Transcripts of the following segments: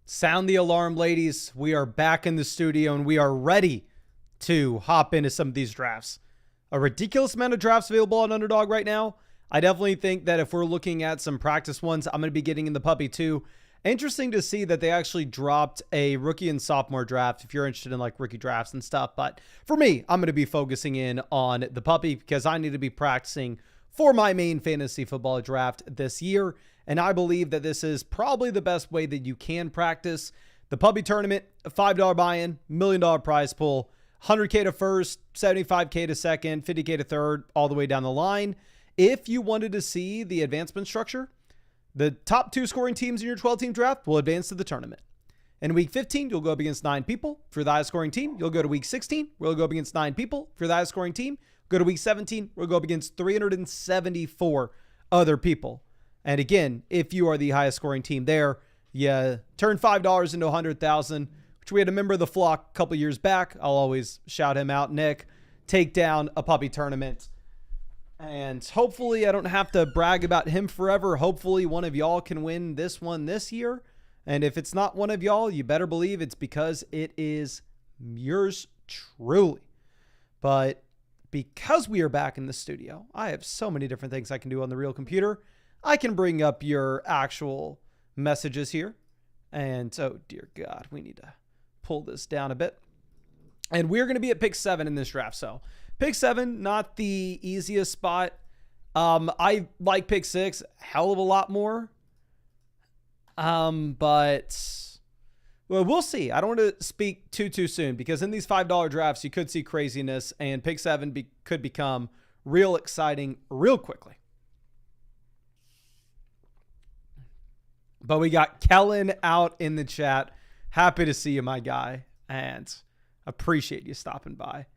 Sound the alarm, ladies. We are back in the studio and we are ready to hop into some of these drafts. A ridiculous amount of drafts available on Underdog right now. I definitely think that if we're looking at some practice ones, I'm going to be getting in the puppy too. Interesting to see that they actually dropped a rookie and sophomore draft if you're interested in like rookie drafts and stuff. But for me, I'm going to be focusing in on the puppy because I need to be practicing for my main fantasy football draft this year. And I believe that this is probably the best way that you can practice. The puppy tournament, a $5 buy-in, $1 million prize pool, 100K to first, 75K to second, 50K to third, all the way down the line. If you wanted to see the advancement structure, the top 2 scoring teams in your 12-team draft will advance to the tournament. In week 15, you'll go up against 9 people. For the highest scoring team, you'll go to week 16. We'll go up against 9 people. For the highest scoring team, go to week 17. We'll go up against 374 other people. And again, if you are the highest scoring team there, you turn $5 into 100,000, which we had a member of the flock a couple years back. I'll always shout him out, Nick. Take down a puppy tournament. And hopefully I don't have to brag about him forever. Hopefully one of y'all can win this one this year. And if it's not one of y'all, you better believe it's because it is yours truly. But because we are back in the studio, I have so many different things I can do on the real computer. I can bring up your actual messages here. And oh dear God, we need to pull this down a bit. And we're going to be at pick 7 in this draft. So pick 7, not the easiest spot. I like pick 6 a hell of a lot more. But well, we'll see. I don't want to speak too soon because in these $5 drafts, you could see craziness and pick 7 could become real exciting real quickly. But we got Kellen out in the chat. Happy to see you, my guy. And appreciate you stopping by.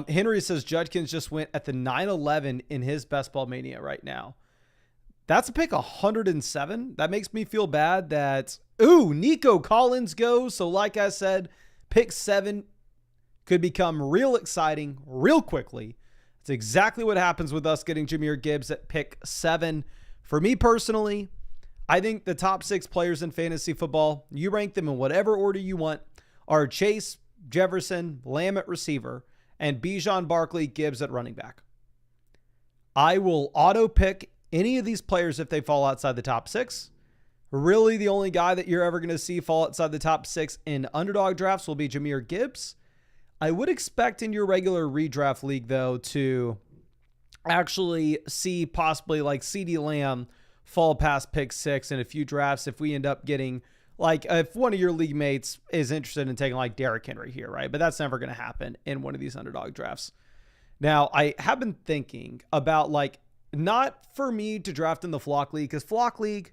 Henry says Judkins just went at the 9-11 in his Best Ball Mania right now. That's a pick 107. That makes me feel bad that, Nico Collins goes. So like I said, pick 7 could become real exciting real quickly. It's exactly what happens with us getting Jahmyr Gibbs at pick 7. For me personally, I think the top 6 players in fantasy football, you rank them in whatever order you want, are Chase, Jefferson, Lamb at receiver, and Bijan, Barkley, Gibbs at running back. I will auto pick any of these players if they fall outside the top 6. Really, the only guy that you're ever going to see fall outside the top 6 in underdog drafts will be Jahmyr Gibbs. I would expect in your regular redraft league, though, to actually see possibly like CeeDee Lamb fall past pick 6 in a few drafts if we end up getting like if one of your league mates is interested in taking like Derrick Henry here, right? But that's never going to happen in one of these underdog drafts. Now, I have been thinking about like not for me to draft in the flock league because flock league,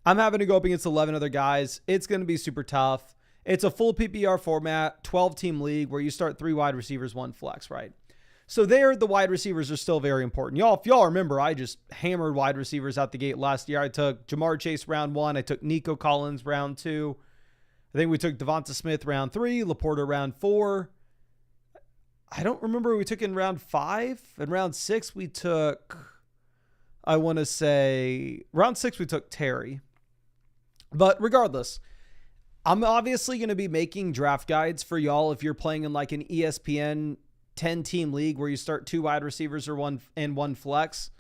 I'm having to go up against 11 other guys. It's going to be super tough. It's a full PPR format, 12-team league where you start 3 wide receivers, 1 flex, right? So there, the wide receivers are still very important. If y'all remember, I just hammered wide receivers out the gate last year. I took Jamar Chase round 1. I took Nico Collins round 2. I think we took Devonta Smith round 3, Laporta round 4. I don't remember who we took in round 5. In round 6, we took, I want to say, round 6, we took Terry. But regardless, I'm obviously going to be making draft guides for y'all if you're playing in like an ESPN 10-team league where you start 2 wide receivers or 1 flex,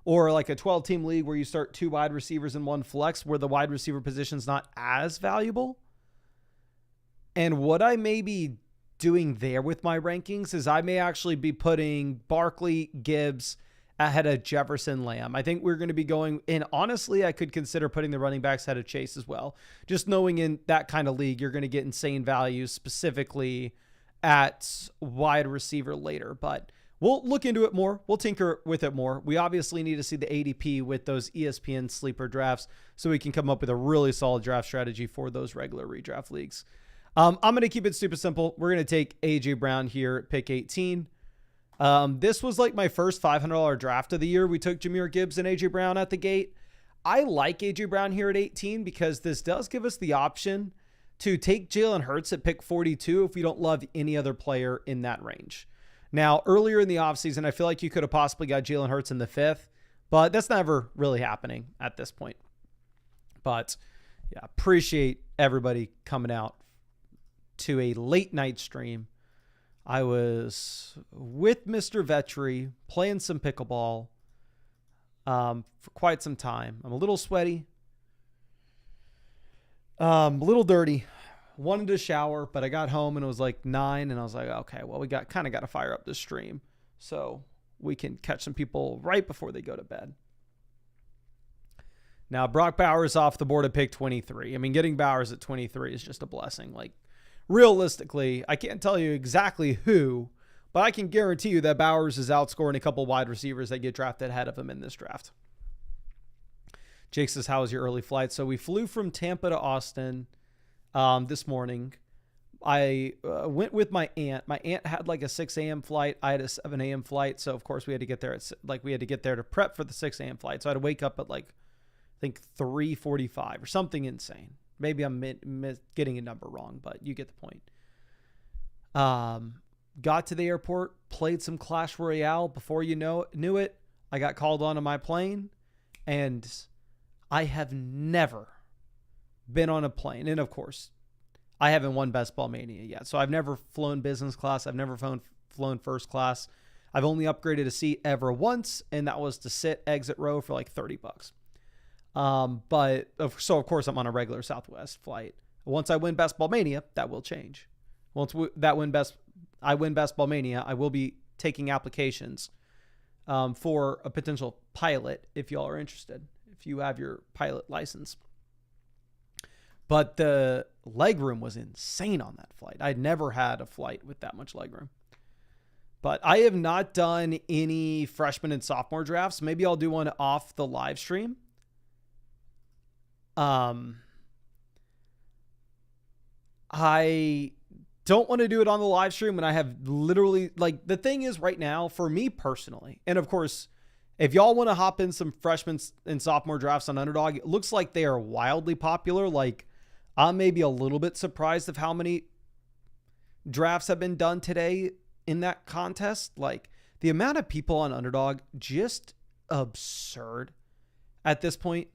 or like a 12-team league where you start 2 wide receivers and 1 flex where the wide receiver position is not as valuable. And what I may be doing there with my rankings is I may actually be putting Barkley, Gibbs ahead of Jefferson, Lamb. I think we're going to be going, and honestly, I could consider putting the running backs ahead of Chase as well. Just knowing in that kind of league, you're going to get insane values specifically at wide receiver later, but we'll look into it more. We'll tinker with it more. We obviously need to see the ADP with those ESPN sleeper drafts so we can come up with a really solid draft strategy for those regular redraft leagues. I'm going to keep it super simple. We're going to take AJ Brown here at pick 18. This was like my first $500 draft of the year. We took Jahmyr Gibbs and AJ Brown at the gate. I like AJ Brown here at 18 because this does give us the option to take Jalen Hurts at pick 42 if we don't love any other player in that range. Now, earlier in the offseason, I feel like you could have possibly got Jalen Hurts in the 5th, but that's never really happening at this point. But Yeah, appreciate everybody coming out to a late night stream. I was with Mr. Vetri playing some pickleball for quite some time. I'm a little sweaty, a little dirty. Wanted to shower, but I got home and it was like 9, and I was like, okay, well, we got to fire up this stream so we can catch some people right before they go to bed. Now, Brock Bowers off the board at pick 23. I mean, getting Bowers at 23 is just a blessing. Like, realistically, I can't tell you exactly who, but I can guarantee you that Bowers is outscoring a couple wide receivers that get drafted ahead of him in this draft. Jake says, how was your early flight? So we flew from Tampa to Austin this morning. I went with my aunt. My aunt had like a 6 a.m. flight. I had a 7 a.m. flight. So, of course, we had to get there to prep for the 6 a.m. flight. So I had to wake up at like, I think 3:45 or something insane. Maybe I'm getting a number wrong, but you get the point. Got to the airport, played some Clash Royale. Before you knew it, I got called onto my plane, and I have never been on a plane. And of course, I haven't won Best Ball Mania yet. So I've never flown business class. I've never flown first class. I've only upgraded a seat ever once, and that was to sit exit row for like $30. So of course I'm on a regular Southwest flight. Once I win Best Ball Mania, that will change. Once I win Best Ball Mania, I will be taking applications for a potential pilot if y'all are interested, if you have your pilot license. But the legroom was insane on that flight. I'd never had a flight with that much legroom. But I have not done any freshman and sophomore drafts. Maybe I'll do one off the live stream. I don't want to do it on the live stream when I have literally, like, the thing is right now for me personally, and of course, if y'all want to hop in some freshman and sophomore drafts on Underdog, it looks like they are wildly popular. Like, I'm maybe a little bit surprised of how many drafts have been done today in that contest. Like, the amount of people on Underdog, just absurd at this point.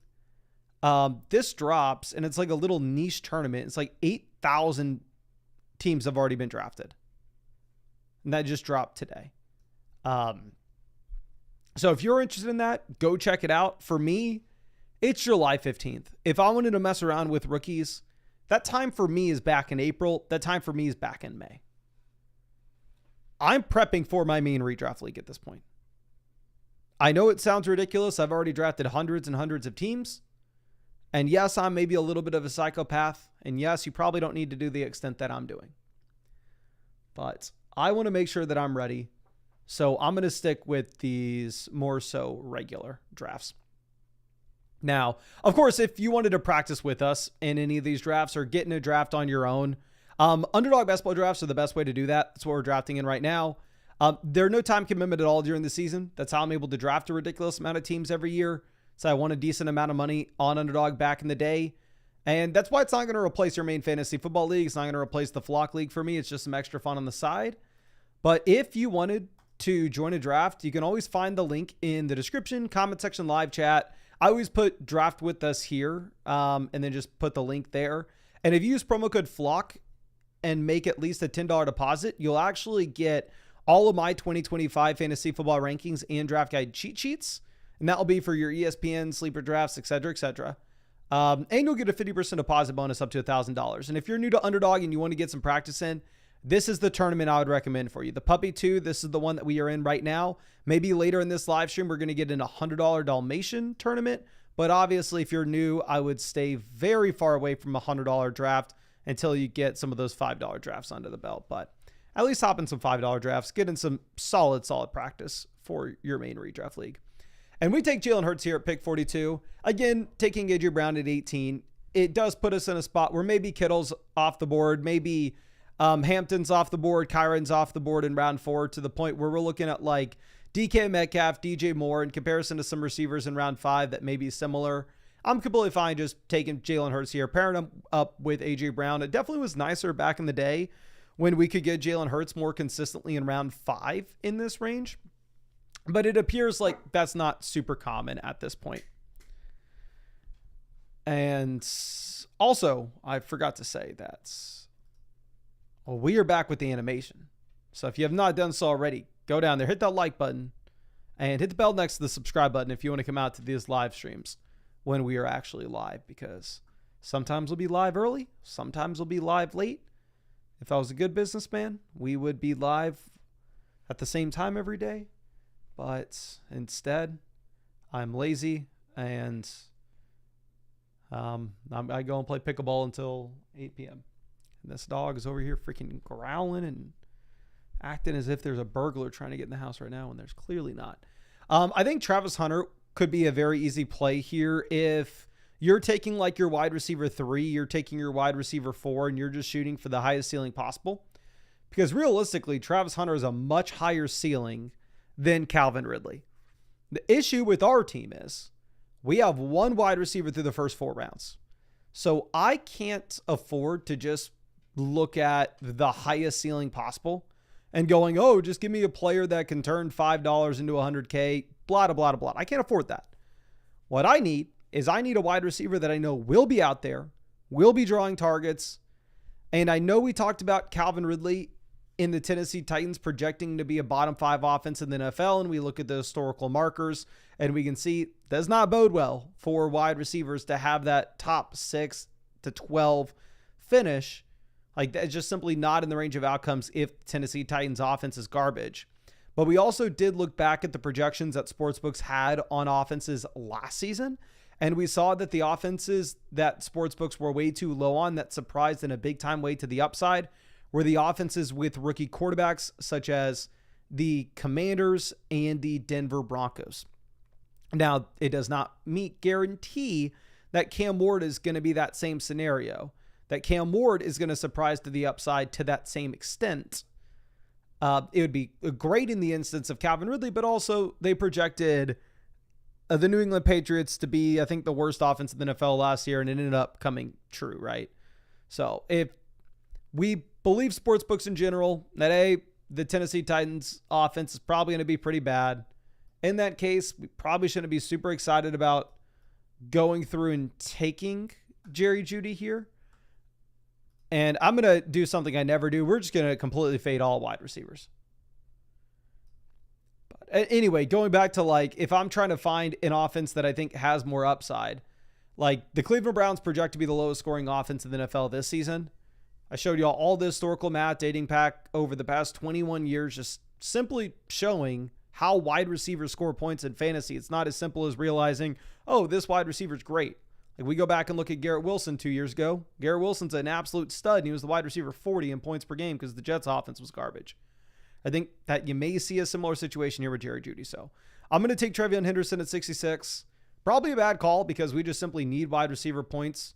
This drops, and it's like a little niche tournament. It's like 8,000 teams have already been drafted. And that just dropped today. So if you're interested in that, go check it out. For me, it's July 15th. If I wanted to mess around with rookies, that time for me is back in April. That time for me is back in May. I'm prepping for my main redraft league at this point. I know it sounds ridiculous. I've already drafted hundreds and hundreds of teams. And yes, I'm maybe a little bit of a psychopath. And yes, you probably don't need to do the extent that I'm doing. But I want to make sure that I'm ready. So I'm going to stick with these more so regular drafts. Now, of course, if you wanted to practice with us in any of these drafts or get in a draft on your own, Underdog Best Ball drafts are the best way to do that. That's what we're drafting in right now. There are no time commitment at all during the season. That's how I'm able to draft a ridiculous amount of teams every year. So I won a decent amount of money on Underdog back in the day. And that's why it's not going to replace your main fantasy football league. It's not going to replace the Flock League for me. It's just some extra fun on the side. But if you wanted to join a draft, you can always find the link in the description, comment section, live chat. I always put draft with us here and then just put the link there. And if you use promo code FLOCK and make at least a $10 deposit, you'll actually get all of my 2025 fantasy football rankings and draft guide cheat sheets. And that will be for your ESPN, sleeper drafts, et cetera, et cetera. And you'll get a 50% deposit bonus up to $1,000. And if you're new to Underdog and you want to get some practice in, this is the tournament I would recommend for you. The Puppy 2, this is the one that we are in right now. Maybe later in this live stream, we're going to get in a $100 Dalmatian tournament. But obviously, if you're new, I would stay very far away from a $100 draft until you get some of those $5 drafts under the belt. But at least hop in some $5 drafts, get in some solid practice for your main redraft league. And we take Jalen Hurts here at pick 42. Again, taking AJ Brown at 18. It does put us in a spot where maybe Kittle's off the board, maybe Hampton's off the board, Kyron's off the board in round 4, to the point where we're looking at like DK Metcalf, DJ Moore in comparison to some receivers in round 5 that may be similar. I'm completely fine just taking Jalen Hurts here, pairing him up with AJ Brown. It definitely was nicer back in the day when we could get Jalen Hurts more consistently in round 5 in this range. But it appears like that's not super common at this point. And also, I forgot to say that we are back with the animation. So if you have not done so already, go down there, hit that like button, and hit the bell next to the subscribe button if you want to come out to these live streams when we are actually live, because sometimes we'll be live early, sometimes we'll be live late. If I was a good businessman, we would be live at the same time every day. But instead, I'm lazy, and I go and play pickleball until 8 p.m. And this dog is over here freaking growling and acting as if there's a burglar trying to get in the house right now when there's clearly not. I think Travis Hunter could be a very easy play here. If you're taking like your wide receiver 3, you're taking your wide receiver 4, and you're just shooting for the highest ceiling possible. Because realistically, Travis Hunter is a much higher ceiling than Calvin Ridley. The issue with our team is we have one wide receiver through the first 4 rounds. So I can't afford to just look at the highest ceiling possible and going, oh, just give me a player that can turn $5 into $100K, blah, blah, blah, blah. I can't afford that. What I need is I need a wide receiver that I know will be out there, will be drawing targets. And I know we talked about Calvin Ridley in the Tennessee Titans projecting to be a bottom 5 offense in the NFL. And we look at the historical markers and we can see does not bode well for wide receivers to have that top 6 to 12 finish. Like, that's just simply not in the range of outcomes if Tennessee Titans offense is garbage. But we also did look back at the projections that sportsbooks had on offenses last season. And we saw that the offenses that sportsbooks were way too low on, that surprised in a big time way to the upside, were the offenses with rookie quarterbacks such as the Commanders and the Denver Broncos. Now, it does not guarantee that Cam Ward is going to be that same scenario, that Cam Ward is going to surprise to the upside to that same extent. It would be great in the instance of Calvin Ridley, but also they projected the New England Patriots to be, I think, the worst offense in the NFL last year, and it ended up coming true, right? So if we believe sportsbooks in general that, the Tennessee Titans offense is probably going to be pretty bad, in that case, we probably shouldn't be super excited about going through and taking Jerry Jeudy here. And I'm going to do something I never do. We're just going to completely fade all wide receivers. But anyway, going back to like, if I'm trying to find an offense that I think has more upside, like the Cleveland Browns project to be the lowest scoring offense in the NFL this season. I showed y'all all the historical math dating back over the past 21 years, just simply showing how wide receivers score points in fantasy. It's not as simple as realizing, oh, this wide receiver is great. Like, we go back and look at Garrett Wilson 2 years ago. Garrett Wilson's an absolute stud, and he was the wide receiver 40 in points per game because the Jets' offense was garbage. I think that you may see a similar situation here with Jerry Jeudy. So I'm going to take Trevion Henderson at 66. Probably a bad call because we just simply need wide receiver points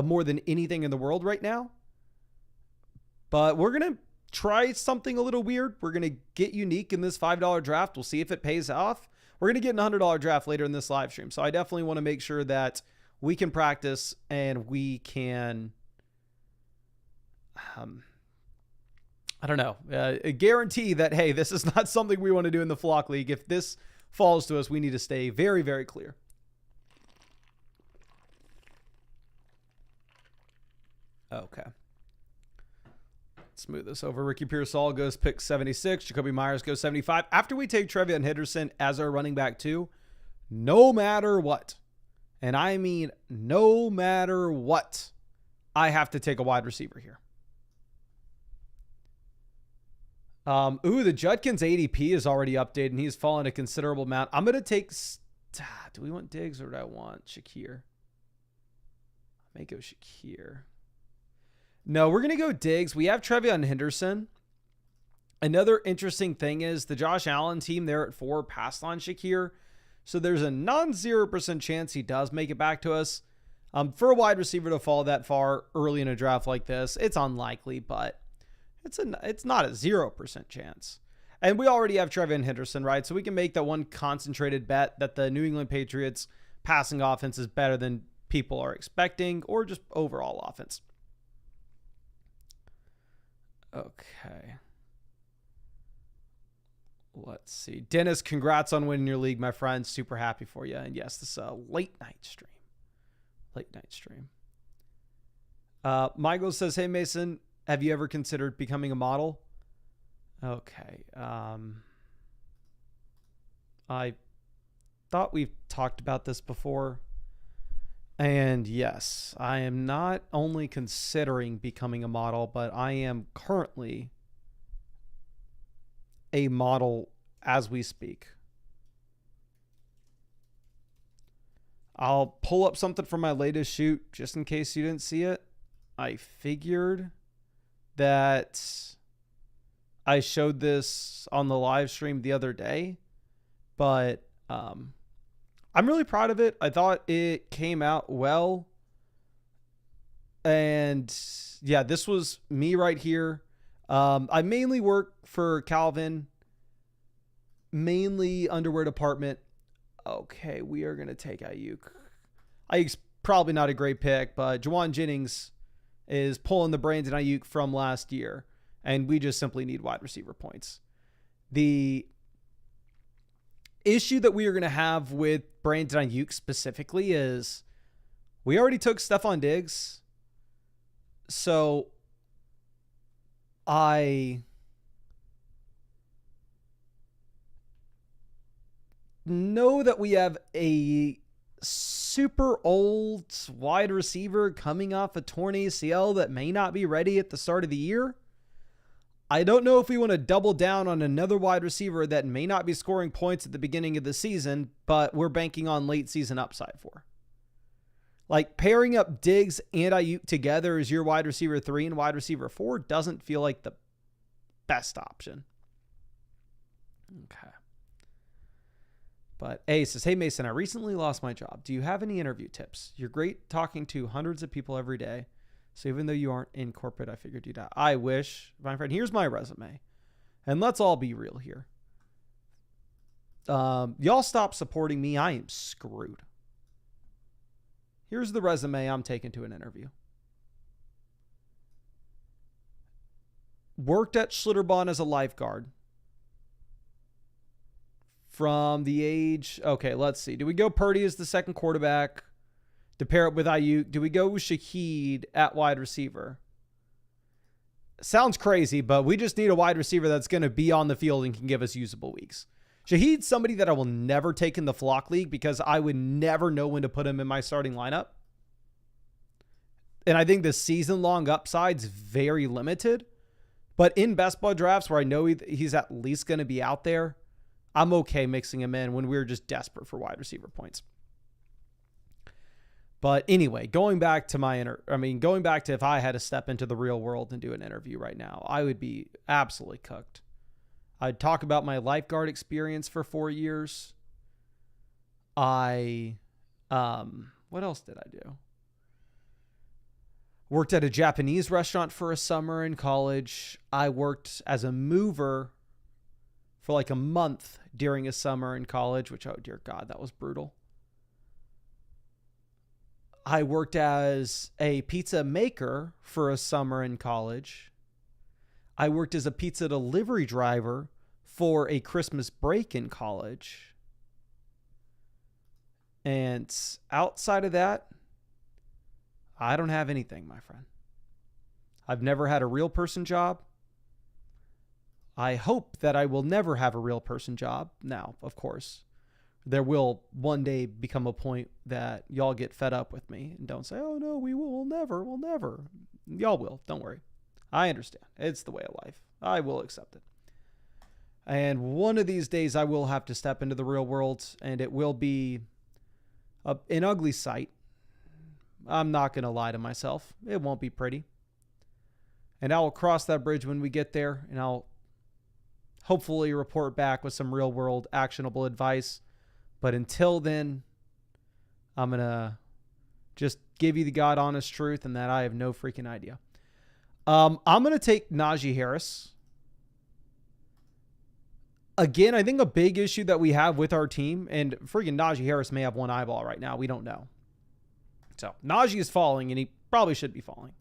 more than anything in the world right now. But we're going to try something a little weird. We're going to get unique in this $5 draft. We'll see if it pays off. We're going to get an $100 draft later in this live stream. So I definitely want to make sure that we can practice and we can, I don't know, guarantee that, hey, this is not something we want to do in the Flock League. If this falls to us, we need to stay very, very clear. Okay. Smooth this over. Ricky Pearsall goes pick 76. Jacoby Myers goes 75. After we take Trevion Henderson as our running back too, no matter what, and I mean no matter what, I have to take a wide receiver here. The Judkins ADP is already updated, and he's fallen a considerable amount. I'm going to take... do we want Diggs or do I want Shakir? I may go Shakir. No, we're going to go Diggs. We have Trevion Henderson. Another interesting thing is the Josh Allen team there at 4 passed on Shakir. So there's a non-0% chance he does make it back to us. For a wide receiver to fall that far early in a draft like this, it's unlikely, but it's not a 0% chance. And we already have Trevion Henderson, right? So we can make that one concentrated bet that the New England Patriots passing offense is better than people are expecting, or just overall offense. Okay. Let's see. Dennis, congrats on winning your league, my friend. Super happy for you. And yes, this is a late night stream. late night stream. Michael says, hey, Mason, have you ever considered becoming a model? Okay. I thought we've talked about this before. And yes, I am not only considering becoming a model, but I am currently a model as we speak. I'll pull up something from my latest shoot just in case you didn't see it. I figured that I showed this on the live stream the other day, but I'm really proud of it. I thought it came out well. And yeah, this was me right here. I mainly work for Calvin, mainly underwear department. Okay, we are going to take Ayuk. Ayuk's probably not a great pick, but Juwan Jennings is pulling the Brandon Ayuk from last year, and we just simply need wide receiver points. The issue that we are going to have with Brandon Ayuk specifically is we already took Stephon Diggs, so I know that we have a super old wide receiver coming off a torn ACL that may not be ready at the start of the year. I don't know if we want to double down on another wide receiver that may not be scoring points at the beginning of the season, but we're banking on late season upside for. Like pairing up Diggs and Ayuk together as your wide receiver 3 and wide receiver 4 doesn't feel like the best option. Okay. But A says, hey, Mason, I recently lost my job. Do you have any interview tips? You're great talking to hundreds of people every day. So even though you aren't in corporate, I figured you'd. I wish, my friend. Here's my resume. And let's all be real here. Y'all stop supporting me. I am screwed. Here's the resume I'm taking to an interview. Worked at Schlitterbahn as a lifeguard. From the age, okay, let's see. Do we go Purdy as the second quarterback to pair up with Ayuk? Do we go Shaheed at wide receiver? Sounds crazy, but we just need a wide receiver that's going to be on the field and can give us usable weeks. Shaheed's somebody that I will never take in the flock league because I would never know when to put him in my starting lineup. And I think the season-long upside's very limited. But in best ball drafts where I know he's at least going to be out there, I'm okay mixing him in when we're just desperate for wide receiver points. But anyway, going back to if I had to step into the real world and do an interview right now, I would be absolutely cooked. I'd talk about my lifeguard experience for 4 years. What else did I do? Worked at a Japanese restaurant for a summer in college. I worked as a mover for like a month during a summer in college, which, oh dear God, that was brutal. I worked as a pizza maker for a summer in college. I worked as a pizza delivery driver for a Christmas break in college. And outside of that, I don't have anything, my friend. I've never had a real person job. I hope that I will never have a real person job. Now, of course, there will one day become a point that y'all get fed up with me and don't say, oh no, we'll never. Y'all will, don't worry. I understand. It's the way of life. I will accept it. And one of these days I will have to step into the real world and it will be an ugly sight. I'm not going to lie to myself. It won't be pretty. And I will cross that bridge when we get there, and I'll hopefully report back with some real world actionable advice. But until then, I'm going to just give you the God honest truth and that I have no freaking idea. I'm going to take Najee Harris. Again, I think a big issue that we have with our team, and freaking Najee Harris may have one eyeball right now. We don't know. So Najee is falling, and he probably should be falling.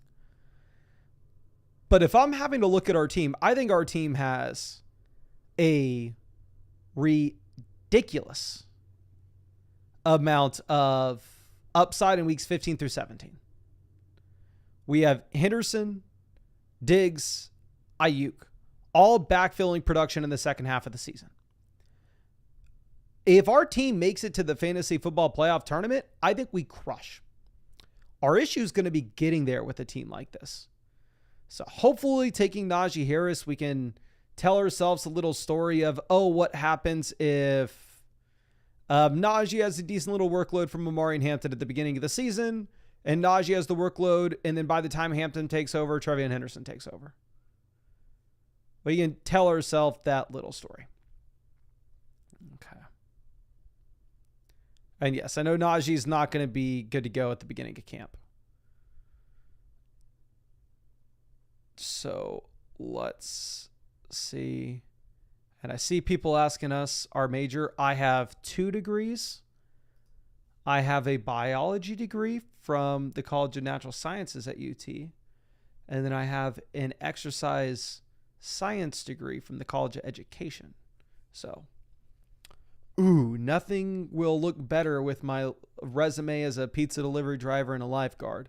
But if I'm having to look at our team, I think our team has a ridiculous amount of upside in weeks 15 through 17. We have Henderson, Diggs, Ayuk, all backfilling production in the second half of the season. If our team makes it to the fantasy football playoff tournament, I think we crush. Our issue is going to be getting there with a team like this. So hopefully taking Najee Harris, we can tell ourselves a little story of, what happens if Najee has a decent little workload from Amari and Hampton at the beginning of the season, and Najee has the workload, and then by the time Hampton takes over, Trevion Henderson takes over. We can tell ourselves that little story. Okay. And yes, I know Najee's not going to be good to go at the beginning of camp. So let's see. And I see people asking us our major. I have 2 degrees. I have a biology degree from the College of Natural Sciences at UT. And then I have an exercise science degree from the College of Education. So, nothing will look better with my resume as a pizza delivery driver and a lifeguard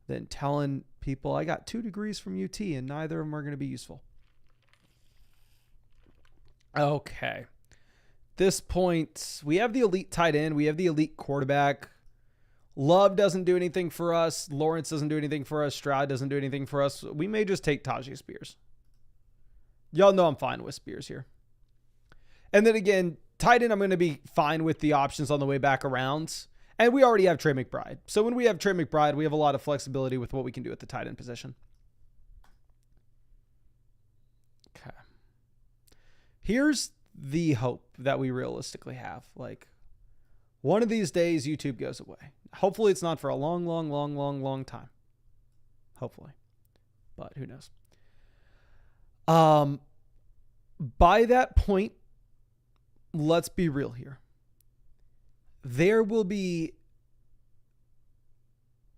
than telling people I got 2 degrees from UT and neither of them are going to be useful. Okay. This point, we have the elite tight end. We have the elite quarterback. Love doesn't do anything for us. Lawrence doesn't do anything for us. Stroud doesn't do anything for us. We may just take Tajay Spears. Y'all know I'm fine with Spears here. And then again, tight end, I'm going to be fine with the options on the way back around. And we already have Trey McBride. So when we have Trey McBride, we have a lot of flexibility with what we can do at the tight end position. Okay. Here's the hope that we realistically have. Like, one of these days, YouTube goes away. Hopefully, it's not for a long time. Hopefully. But who knows? By that point, let's be real here. There will be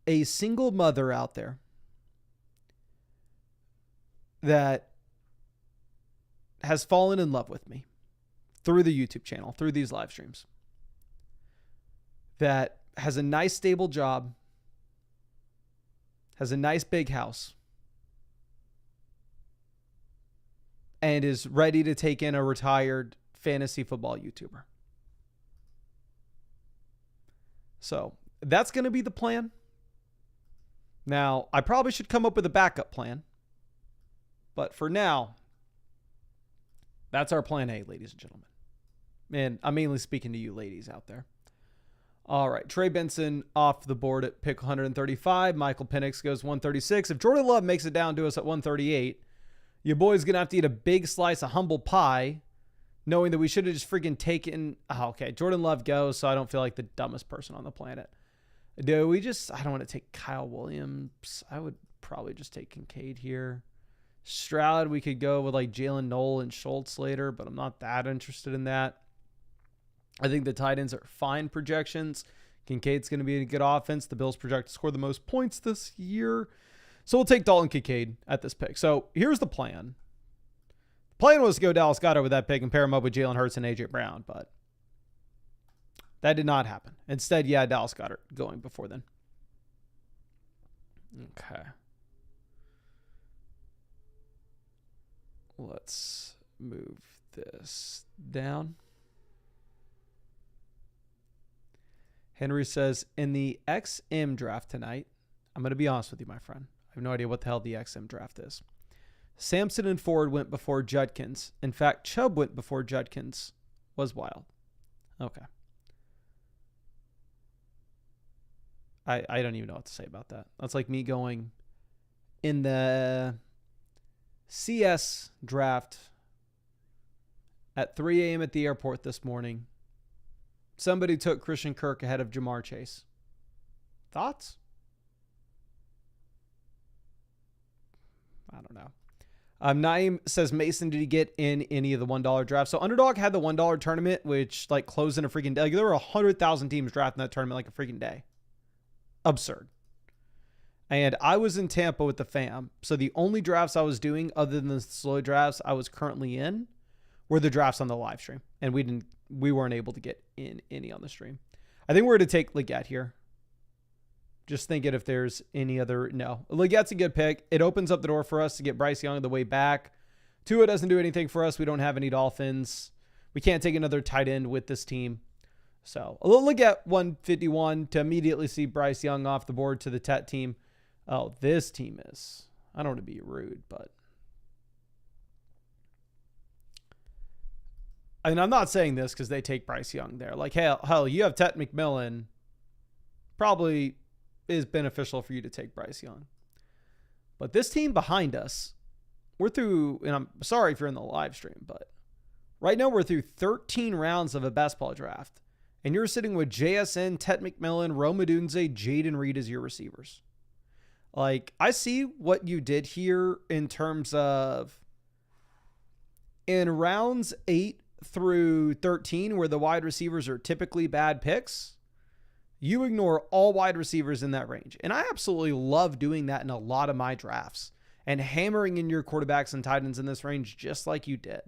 a single mother out there that has fallen in love with me through the YouTube channel, through these live streams, that has a nice stable job, has a nice big house, and is ready to take in a retired fantasy football YouTuber. So that's going to be the plan. Now, I probably should come up with a backup plan. But for now, that's our plan A, ladies and gentlemen. And I'm mainly speaking to you ladies out there. All right. Trey Benson off the board at pick 135. Michael Penix goes 136. If Jordan Love makes it down to us at 138, your boy's going to have to eat a big slice of humble pie, knowing that we should have just freaking taken... Oh, okay, Jordan Love goes, so I don't feel like the dumbest person on the planet. I don't want to take Kyle Williams. I would probably just take Kincaid here. Stroud, we could go with like Jalen Noel and Schultz later, but I'm not that interested in that. I think the tight ends are fine projections. Kincaid's going to be a good offense. The Bills project to score the most points this year. So we'll take Dalton Kincaid at this pick. So here's the plan. The plan was to go Dallas Goedert with that pick and pair him up with Jalen Hurts and A.J. Brown, but that did not happen. Instead, Dallas Goedert going before then. Okay. Let's move this down. Henry says, in the XM draft tonight, I'm going to be honest with you, my friend. I have no idea what the hell the XM draft is. Sampson and Ford went before Judkins. In fact, Chubb went before Judkins. Was wild. Okay. I don't even know what to say about that. That's like me going in the CS draft at 3 a.m. at the airport this morning. Somebody took Christian Kirk ahead of Jamar Chase. Thoughts? I don't know. Naeem says, Mason, did he get in any of the $1 drafts? So Underdog had the $1 tournament, which like closed in a freaking day. Like, there were 100,000 teams drafting that tournament like a freaking day. Absurd. And I was in Tampa with the fam. So the only drafts I was doing other than the slow drafts I was currently in were the drafts on the live stream. And we weren't able to get in any on the stream. I think we're going to take Leggett here. Just thinking if there's any other. No. Legette's a good pick. It opens up the door for us to get Bryce Young on the way back. Tua doesn't do anything for us. We don't have any Dolphins. We can't take another tight end with this team. So look at 151 to immediately see Bryce Young off the board to the Tet team. Oh, this team is. I don't want to be rude, but. And I'm not saying this because they take Bryce Young there. Like, hell, you have Tet McMillan. Probably is beneficial for you to take Bryce Young. But this team behind us, we're through, and I'm sorry if you're in the live stream, but right now we're through 13 rounds of a best ball draft. And you're sitting with JSN, Tet McMillan, Rome Odunze, Jaden Reed as your receivers. Like, I see what you did here in terms of in rounds 8 through 13, where the wide receivers are typically bad picks, you ignore all wide receivers in that range. And I absolutely love doing that in a lot of my drafts and hammering in your quarterbacks and tight ends in this range just like you did.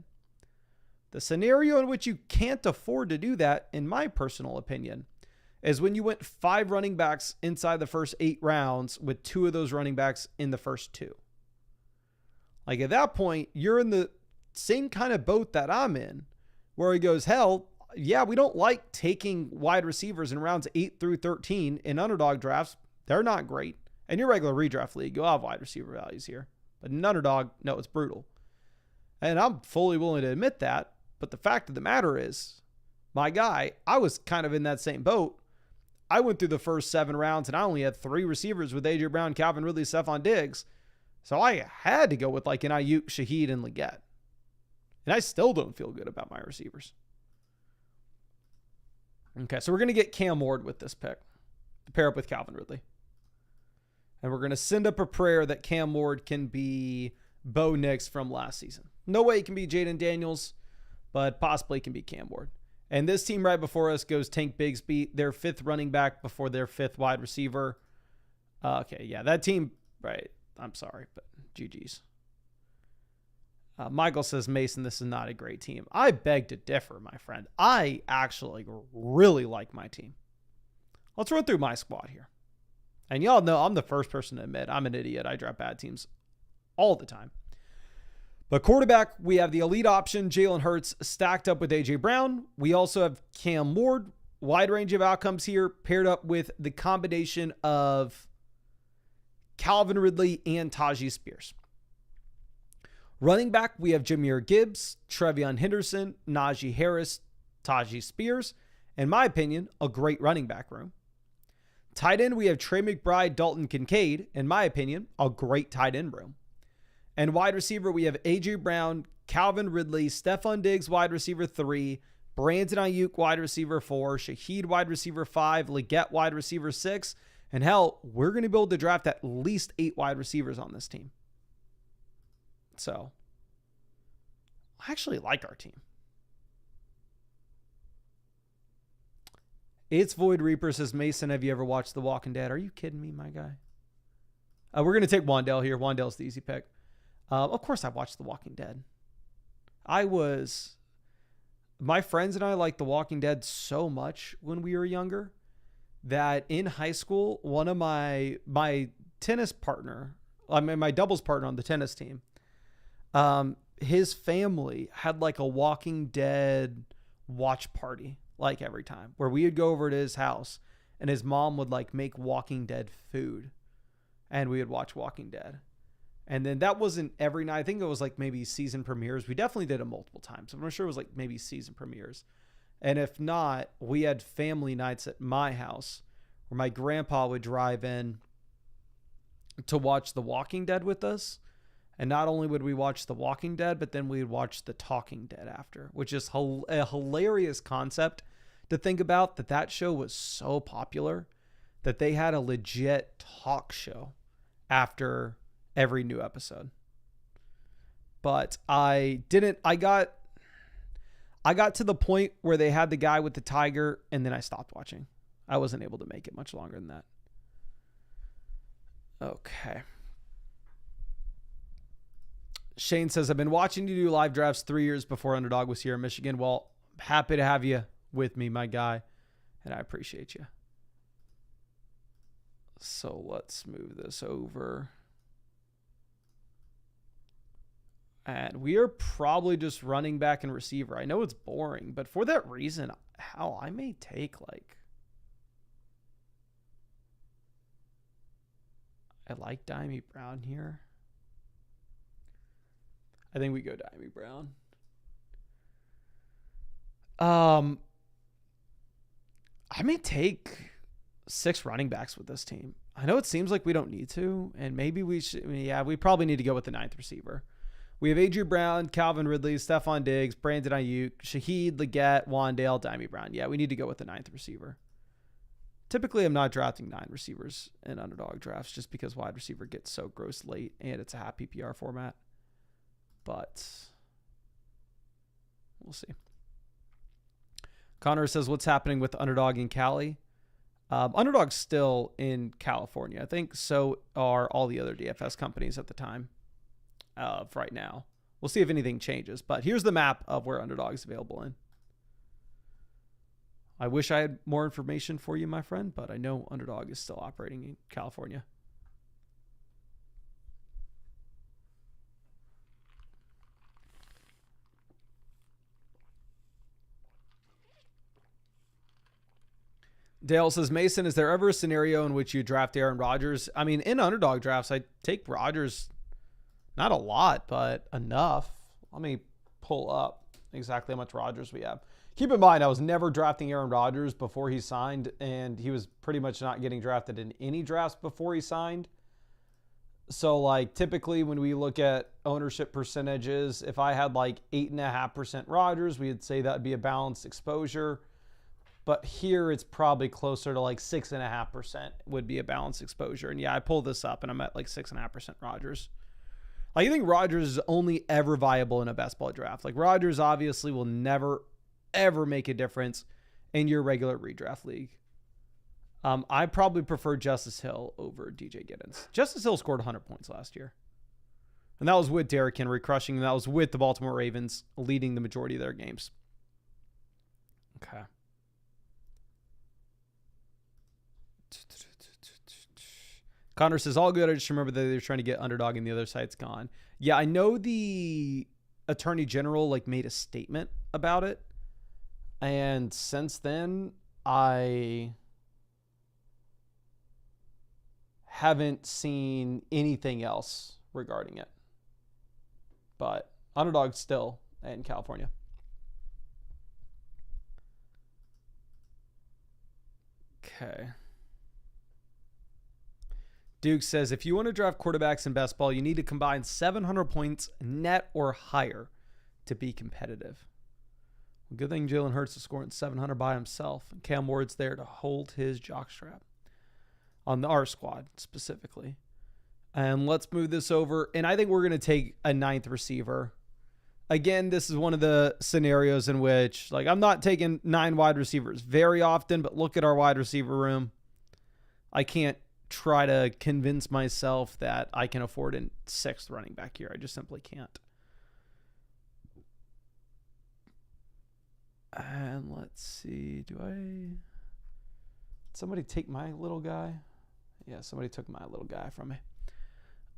The scenario in which you can't afford to do that, in my personal opinion, is when you went 5 running backs inside the first 8 rounds with 2 of those running backs in the first 2. Like, at that point, you're in the same kind of boat that I'm in, where he goes, hell, yeah, we don't like taking wide receivers in rounds 8 through 13 in underdog drafts. They're not great. In your regular redraft league, you'll have wide receiver values here. But in underdog, no, it's brutal. And I'm fully willing to admit that. But the fact of the matter is, my guy, I was kind of in that same boat. I went through the first 7 rounds and I only had 3 receivers with A.J. Brown, Calvin Ridley, Stephon Diggs. So I had to go with like an Ayuk, Shaheed, and Legette. And I still don't feel good about my receivers. Okay, so we're going to get Cam Ward with this pick to pair up with Calvin Ridley. And we're going to send up a prayer that Cam Ward can be Bo Nix from last season. No way it can be Jaden Daniels, but possibly it can be Cam Ward. And this team right before us goes Tank Bigsby, their 5th running back before their 5th wide receiver. Okay, yeah, that team, right. I'm sorry, but GG's. Michael says, Mason, this is not a great team. I beg to differ, my friend. I actually really like my team. Let's run through my squad here. And y'all know I'm the first person to admit I'm an idiot. I draft bad teams all the time. But quarterback, we have the elite option, Jalen Hurts, stacked up with A.J. Brown. We also have Cam Ward. Wide range of outcomes here, paired up with the combination of Calvin Ridley and Tajee Spears. Running back, we have Jahmyr Gibbs, Trevion Henderson, Najee Harris, Tajee Spears. In my opinion, a great running back room. Tight end, we have Trey McBride, Dalton Kincaid. In my opinion, a great tight end room. And wide receiver, we have A.J. Brown, Calvin Ridley, Stephon Diggs, wide receiver 3, Brandon Ayuk, wide receiver 4, Shaheed, wide receiver 5, Legette, wide receiver 6. And hell, we're going to be able to draft at least 8 wide receivers on this team. So, I actually like our team. It's Void Reaper says, Mason, have you ever watched The Walking Dead? Are you kidding me, my guy? We're going to take Wandell here. Wandell's the easy pick. Of course, I watched The Walking Dead. My friends and I liked The Walking Dead so much when we were younger that in high school, one of my tennis partner, my doubles partner on the tennis team, his family had like a Walking Dead watch party, like every time, where we would go over to his house and his mom would like make Walking Dead food and we would watch Walking Dead. And then that wasn't every night. I think it was like maybe season premieres. We definitely did it multiple times. I'm not sure it was like maybe season premieres. And if not, we had family nights at my house where my grandpa would drive in to watch The Walking Dead with us. And not only would we watch The Walking Dead, but then we would watch The Talking Dead after, which is a hilarious concept to think about, that show was so popular that they had a legit talk show after every new episode. But I got to the point where they had the guy with the tiger and then I stopped watching. I wasn't able to make it much longer than that. Okay. Shane says, I've been watching you do live drafts 3 years before Underdog was here in Michigan. Well, happy to have you with me, my guy. And I appreciate you. So let's move this over. And we are probably just running back and receiver. I know it's boring, but for that reason, I may take like... I like Dimey Brown here. I think we go Dimey Brown. I may take 6 running backs with this team. I know it seems like we don't need to, and maybe we should. Yeah, we probably need to go with the 9th receiver. We have Adrian Brown, Calvin Ridley, Stephon Diggs, Brandon Ayuk, Shaheed, Leggett, Wandale, Dimey Brown. Yeah, we need to go with the 9th receiver. Typically, I'm not drafting 9 receivers in underdog drafts just because wide receiver gets so gross late and it's a half PPR format. But we'll see. Connor says, what's happening with Underdog in Cali? Underdog's still in California. I think so are all the other DFS companies at the time of right now. We'll see if anything changes. But here's the map of where Underdog is available in. I wish I had more information for you, my friend, but I know Underdog is still operating in California. Dale says, Mason, is there ever a scenario in which you draft Aaron Rodgers? I mean, in underdog drafts, I take Rodgers, not a lot, but enough. Let me pull up exactly how much Rodgers we have. Keep in mind, I was never drafting Aaron Rodgers before he signed, and he was pretty much not getting drafted in any drafts before he signed. So, like, typically when we look at ownership percentages, if I had like 8.5% Rodgers, we'd say that would be a balanced exposure. But here it's probably closer to like 6.5% would be a balanced exposure. And yeah, I pulled this up and I'm at like 6.5% Rodgers. I think Rodgers is only ever viable in a best ball draft. Like Rodgers obviously will never, ever make a difference in your regular redraft league. I probably prefer Justice Hill over DJ Giddens. Justice Hill scored 100 points last year. And that was with Derrick Henry crushing. And that was with the Baltimore Ravens leading the majority of their games. Okay. Connor says, all good. I just remember that they're trying to get Underdog and the other site's gone. Yeah, I know the Attorney General like made a statement about it. And since then, I haven't seen anything else regarding it. But Underdog's still in California. Okay. Duke says, if you want to draft quarterbacks in best ball, you need to combine 700 points net or higher to be competitive. Well, good thing Jalen Hurts is scoring 700 by himself, and Cam Ward's there to hold his jockstrap on our squad specifically. And let's move this over. And I think we're going to take a 9th receiver. Again, this is one of the scenarios in which, like, I'm not taking 9 wide receivers very often, but look at our wide receiver room. I can't try to convince myself that I can afford a 6th running back here. I just simply can't. And let's see. Did somebody take my little guy? Yeah, somebody took my little guy from me.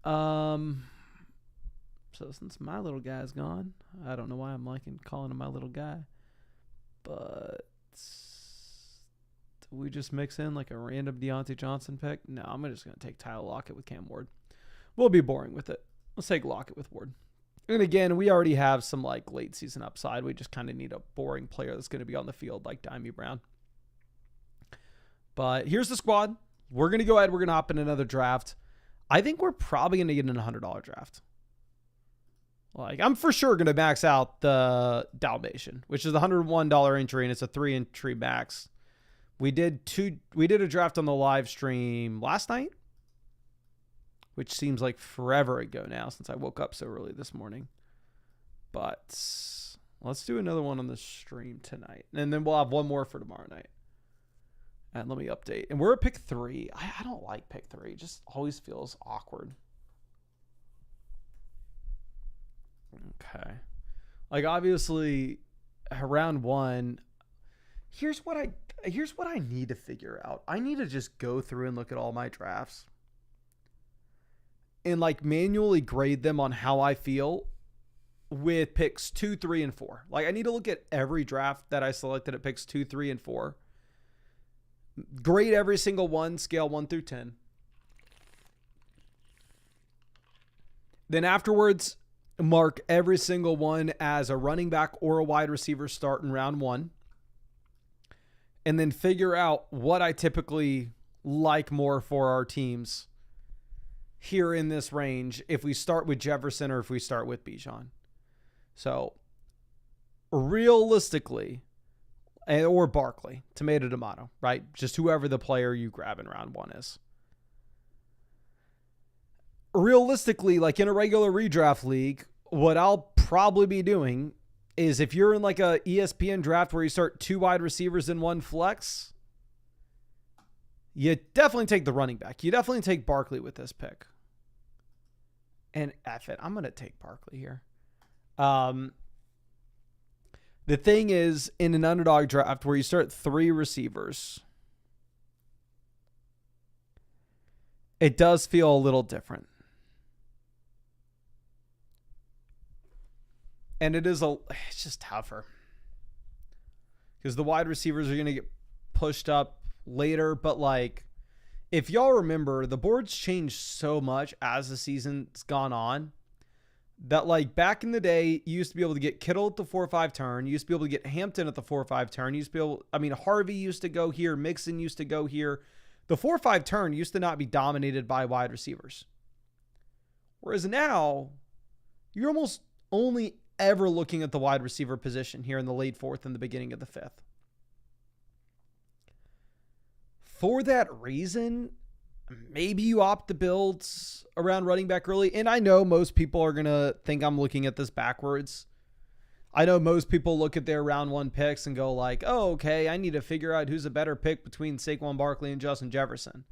So since my little guy's gone, I don't know why I'm liking calling him my little guy. But we just mix in like a random Deontay Johnson pick? No, I'm just going to take Tyler Lockett with Cam Ward. We'll be boring with it. Let's take Lockett with Ward. And again, we already have some like late season upside. We just kind of need a boring player that's going to be on the field like Dimey Brown. But here's the squad. We're going to go ahead. We're going to hop in another draft. I think we're probably going to get in a $100 draft. Like, I'm for sure going to max out the Dalmatian, which is the $101 entry, and it's a 3-entry max. We did a draft on the live stream last night, which seems like forever ago now since I woke up so early this morning. But let's do another one on the stream tonight. And then we'll have one more for tomorrow night. And let me update. And we're at pick 3. I don't like pick 3. It just always feels awkward. Okay. Like, obviously, round 1, Here's what I need to figure out. I need to just go through and look at all my drafts and like manually grade them on how I feel with picks 2, 3, and 4. Like I need to look at every draft that I selected at picks 2, 3, and 4. Grade every single one, scale 1 through 10. Then afterwards, mark every single one as a running back or a wide receiver start in round 1. And then figure out what I typically like more for our teams here in this range if we start with Jefferson or if we start with Bijan. So realistically, or Barkley, tomato, right? Just whoever the player you grab in round 1 is. Realistically, like in a regular redraft league, what I'll probably be doing is if you're in like a ESPN draft where you start 2 wide receivers and 1 flex, you definitely take the running back. You definitely take Barkley with this pick. And F it, I'm going to take Barkley here. The thing is, in an underdog draft where you start 3 receivers, it does feel a little different. And it's just tougher. Because the wide receivers are going to get pushed up later. But like, if y'all remember, the board's changed so much as the season's gone on that like back in the day, you used to be able to get Kittle at the 4-5 turn. You used to be able to get Hampton at the 4-5 turn. You used to be able, Harvey used to go here. Mixon used to go here. The 4-5 turn used to not be dominated by wide receivers. Whereas now, you're almost only ever looking at the wide receiver position here in the late 4th and the beginning of the 5th. For that reason, maybe you opt to build around running back early. And I know most people are going to think I'm looking at this backwards. I know most people look at their round 1 picks and go like, oh, okay, I need to figure out who's a better pick between Saquon Barkley and Justin Jefferson.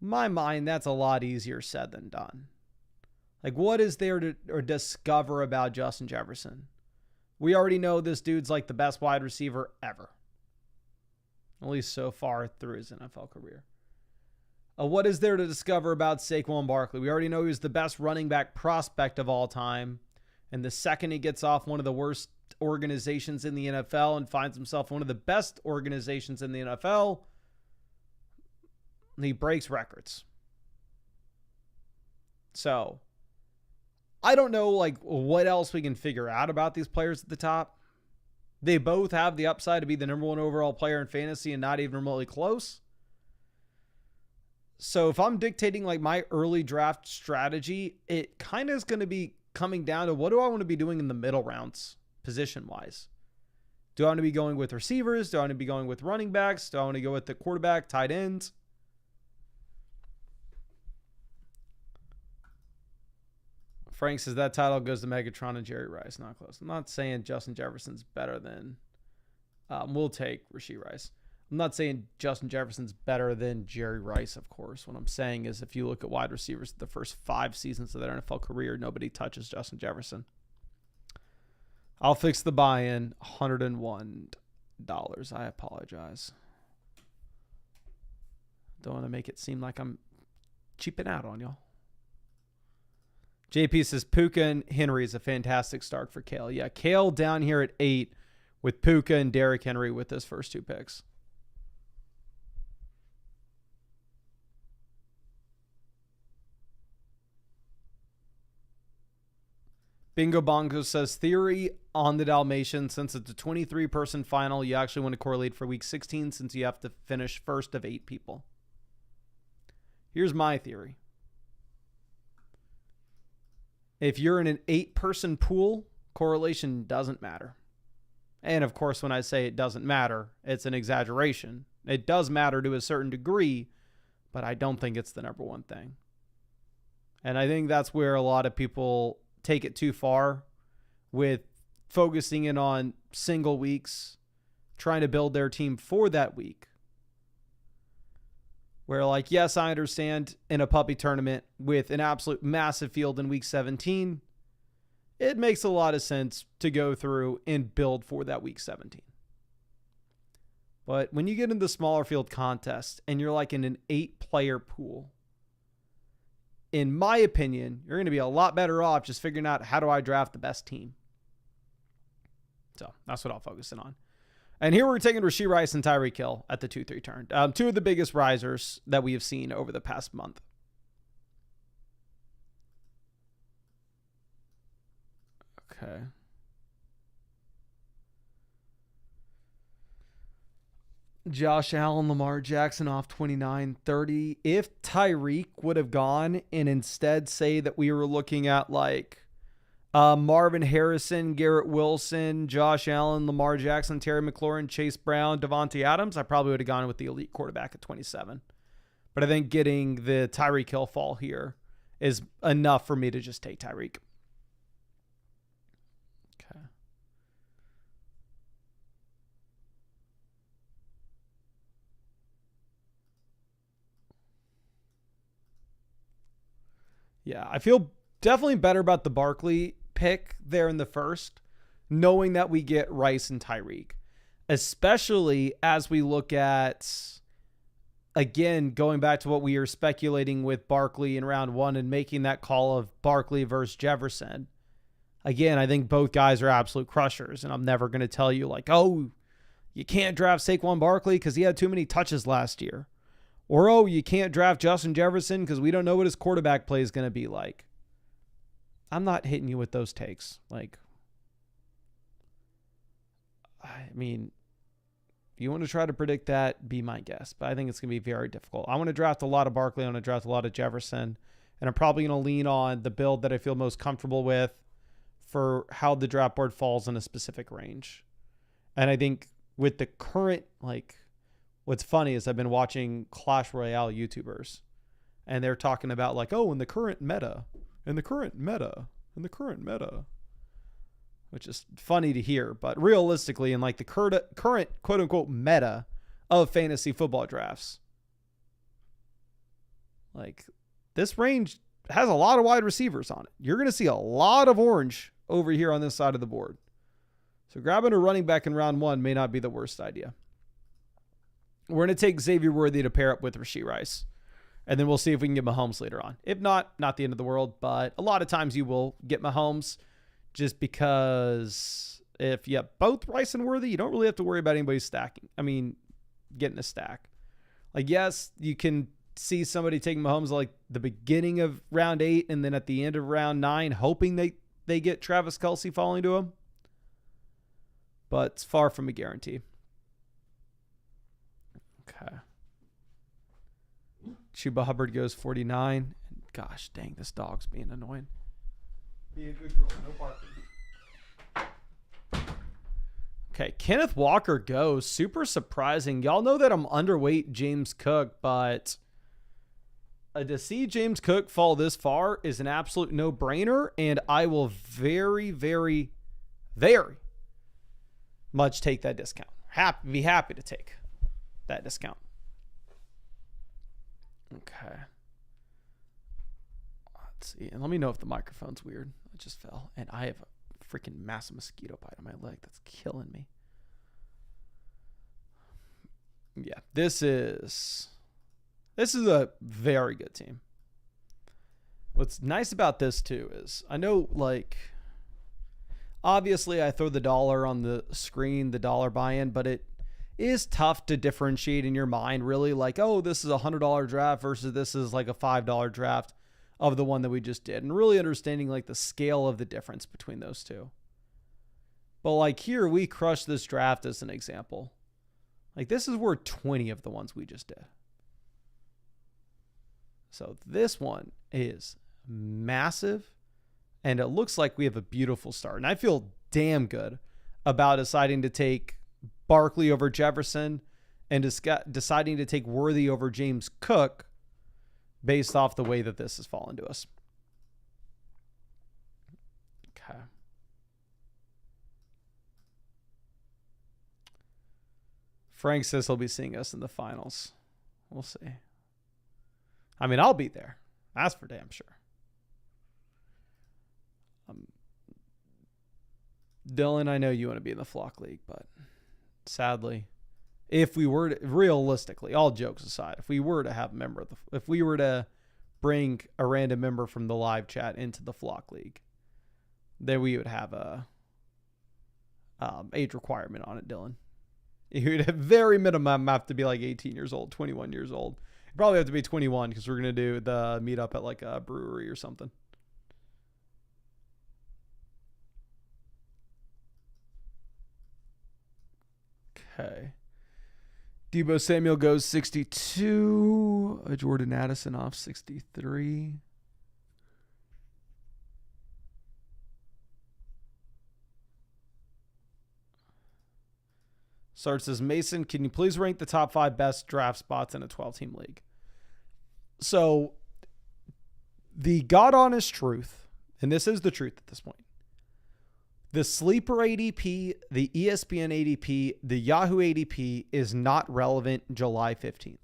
In my mind, that's a lot easier said than done. Like, what is there to discover about Justin Jefferson? We already know this dude's like the best wide receiver ever. At least so far through his NFL career. What is there to discover about Saquon Barkley? We already know he's the best running back prospect of all time. And the second he gets off one of the worst organizations in the NFL and finds himself one of the best organizations in the NFL, he breaks records. So I don't know like what else we can figure out about these players at the top. They both have the upside to be the number 1 overall player in fantasy and not even remotely close. So if I'm dictating like my early draft strategy, it kind of is going to be coming down to what do I want to be doing in the middle rounds position wise? Do I want to be going with receivers? Do I want to be going with running backs? Do I want to go with the quarterback, tight ends? Frank says that title goes to Megatron and Jerry Rice. Not close. I'm not saying Justin Jefferson's better than, we'll take Rashee Rice. I'm not saying Justin Jefferson's better than Jerry Rice, of course. What I'm saying is if you look at wide receivers, the first 5 seasons of their NFL career, nobody touches Justin Jefferson. I'll fix the buy-in, $101. I apologize. Don't want to make it seem like I'm cheaping out on y'all. JP says Puka and Henry is a fantastic start for Kale. Yeah, Kale down here at 8 with Puka and Derrick Henry with his first 2 picks. Bingo Bongo says theory on the Dalmatian. Since it's a 23-person final, you actually want to correlate for week 16 since you have to finish first of 8 people. Here's my theory. If you're in an 8-person pool, correlation doesn't matter. And of course, when I say it doesn't matter, it's an exaggeration. It does matter to a certain degree, but I don't think it's the number one thing. And I think that's where a lot of people take it too far with focusing in on single weeks, trying to build their team for that week. Where like, yes, I understand in a puppy tournament with an absolute massive field in week 17, it makes a lot of sense to go through and build for that week 17. But when you get into the smaller field contest and you're like in an 8-player pool, in my opinion, you're going to be a lot better off just figuring out how do I draft the best team. So that's what I'll focus in on. And here we're taking Rashee Rice and Tyreek Hill at the 2-3 turn. Two of the biggest risers that we have seen over the past month. Okay. Josh Allen, Lamar Jackson off 29-30. If Tyreek would have gone and instead say that we were looking at like Marvin Harrison, Garrett Wilson, Josh Allen, Lamar Jackson, Terry McLaurin, Chase Brown, Devontae Adams, I probably would have gone with the elite quarterback at 27. But I think getting the Tyreek Hill fall here is enough for me to just take Tyreek. Okay. Yeah, I feel definitely better about the Barkley pick there in the first, knowing that we get Rice and Tyreek, especially as we look at, again, going back to what we are speculating with Barkley in round 1 and making that call of Barkley versus Jefferson. Again, I think both guys are absolute crushers, and I'm never going to tell you like, oh, you can't draft Saquon Barkley because he had too many touches last year. Or, oh, you can't draft Justin Jefferson because we don't know what his quarterback play is going to be like. I'm not hitting you with those takes. Like, I mean, if you want to try to predict that, be my guest. But I think it's going to be very difficult. I want to draft a lot of Barkley. I want to draft a lot of Jefferson. And I'm probably going to lean on the build that I feel most comfortable with for how the draft board falls in a specific range. And I think with the current, like, what's funny is I've been watching Clash Royale YouTubers. And they're talking about like, oh, in the current meta, which is funny to hear, but realistically in like the current quote unquote meta of fantasy football drafts, like this range has a lot of wide receivers on it. You're going to see a lot of orange over here on this side of the board. So grabbing a running back in round 1 may not be the worst idea. We're going to take Xavier Worthy to pair up with Rashee Rice. And then we'll see if we can get Mahomes later on. If not the end of the world. But a lot of times you will get Mahomes just because if you have both Rice and Worthy, you don't really have to worry about anybody stacking. I mean, getting a stack. Like, yes, you can see somebody taking Mahomes like the beginning of round 8 and then at the end of round 9, hoping they get Travis Kelce falling to him. But it's far from a guarantee. Okay. Chuba Hubbard goes 49. Gosh, dang, this dog's being annoying. Be a good girl, no barking. Okay, Kenneth Walker goes. Super surprising. Y'all know that I'm underweight James Cook, but to see James Cook fall this far is an absolute no-brainer, and I will very, very, very much take that discount. Be happy to take that discount. Okay. Let's see. And let me know if the microphone's weird. It just fell. And I have a freaking massive mosquito bite on my leg that's killing me. Yeah, this is a very good team. What's nice about this too is I know, like, obviously I throw the dollar on the screen, the dollar buy-in, but it is tough to differentiate in your mind, really, like, oh, this is a $100 draft versus this is like a $5 draft of the one that we just did, and really understanding like the scale of the difference between those two. But like here, we crushed this draft as an example. Like this is worth 20 of the ones we just did. So this one is massive, and it looks like we have a beautiful start. And I feel damn good about deciding to take Barkley over Jefferson and deciding to take Worthy over James Cook based off the way that this has fallen to us. Okay. Frank says he'll be seeing us in the finals. We'll see. I mean, I'll be there. That's for damn sure. Dylan, I know you want to be in the Flock League, but sadly, if we were to, realistically, all jokes aside, if we were to have a member of if we were to bring a random member from the live chat into the Flock League, then we would have a age requirement on it, Dylan. You would at very minimum have to be like 18 years old, 21 years old. You probably have to be 21 because we're going to do the meetup at like a brewery or something. Okay. Debo Samuel goes 62. Jordan Addison off 63. Sart says, Mason, can you please rank the top 5 best draft spots in a 12-team league? So, the God honest truth, and this is the truth at this point, the sleeper ADP, the ESPN ADP, the Yahoo ADP is not relevant July 15th.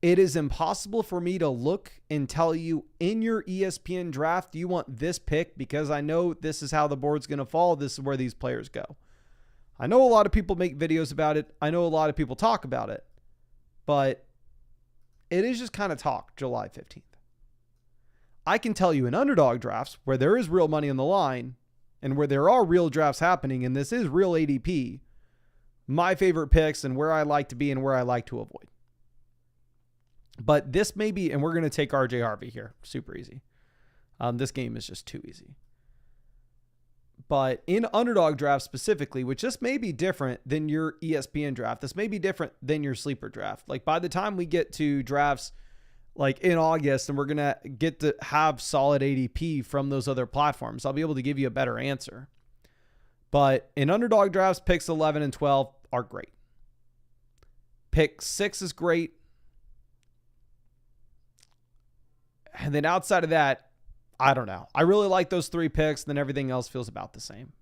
It is impossible for me to look and tell you in your ESPN draft, you want this pick because I know this is how the board's going to fall. This is where these players go. I know a lot of people make videos about it. I know a lot of people talk about it, but it is just kind of talk July 15th. I can tell you in underdog drafts where there is real money on the line and where there are real drafts happening, and this is real ADP, my favorite picks and where I like to be and where I like to avoid. But this may be, and we're going to take RJ Harvey here. Super easy. This game is just too easy. But in underdog draft specifically, which this may be different than your ESPN draft, this may be different than your sleeper draft. Like by the time we get to drafts like in August and we're going to get to have solid ADP from those other platforms, I'll be able to give you a better answer. But in underdog drafts, picks 11 and 12 are great. Pick 6 is great. And then outside of that, I don't know. I really like those 3 picks. Then everything else feels about the same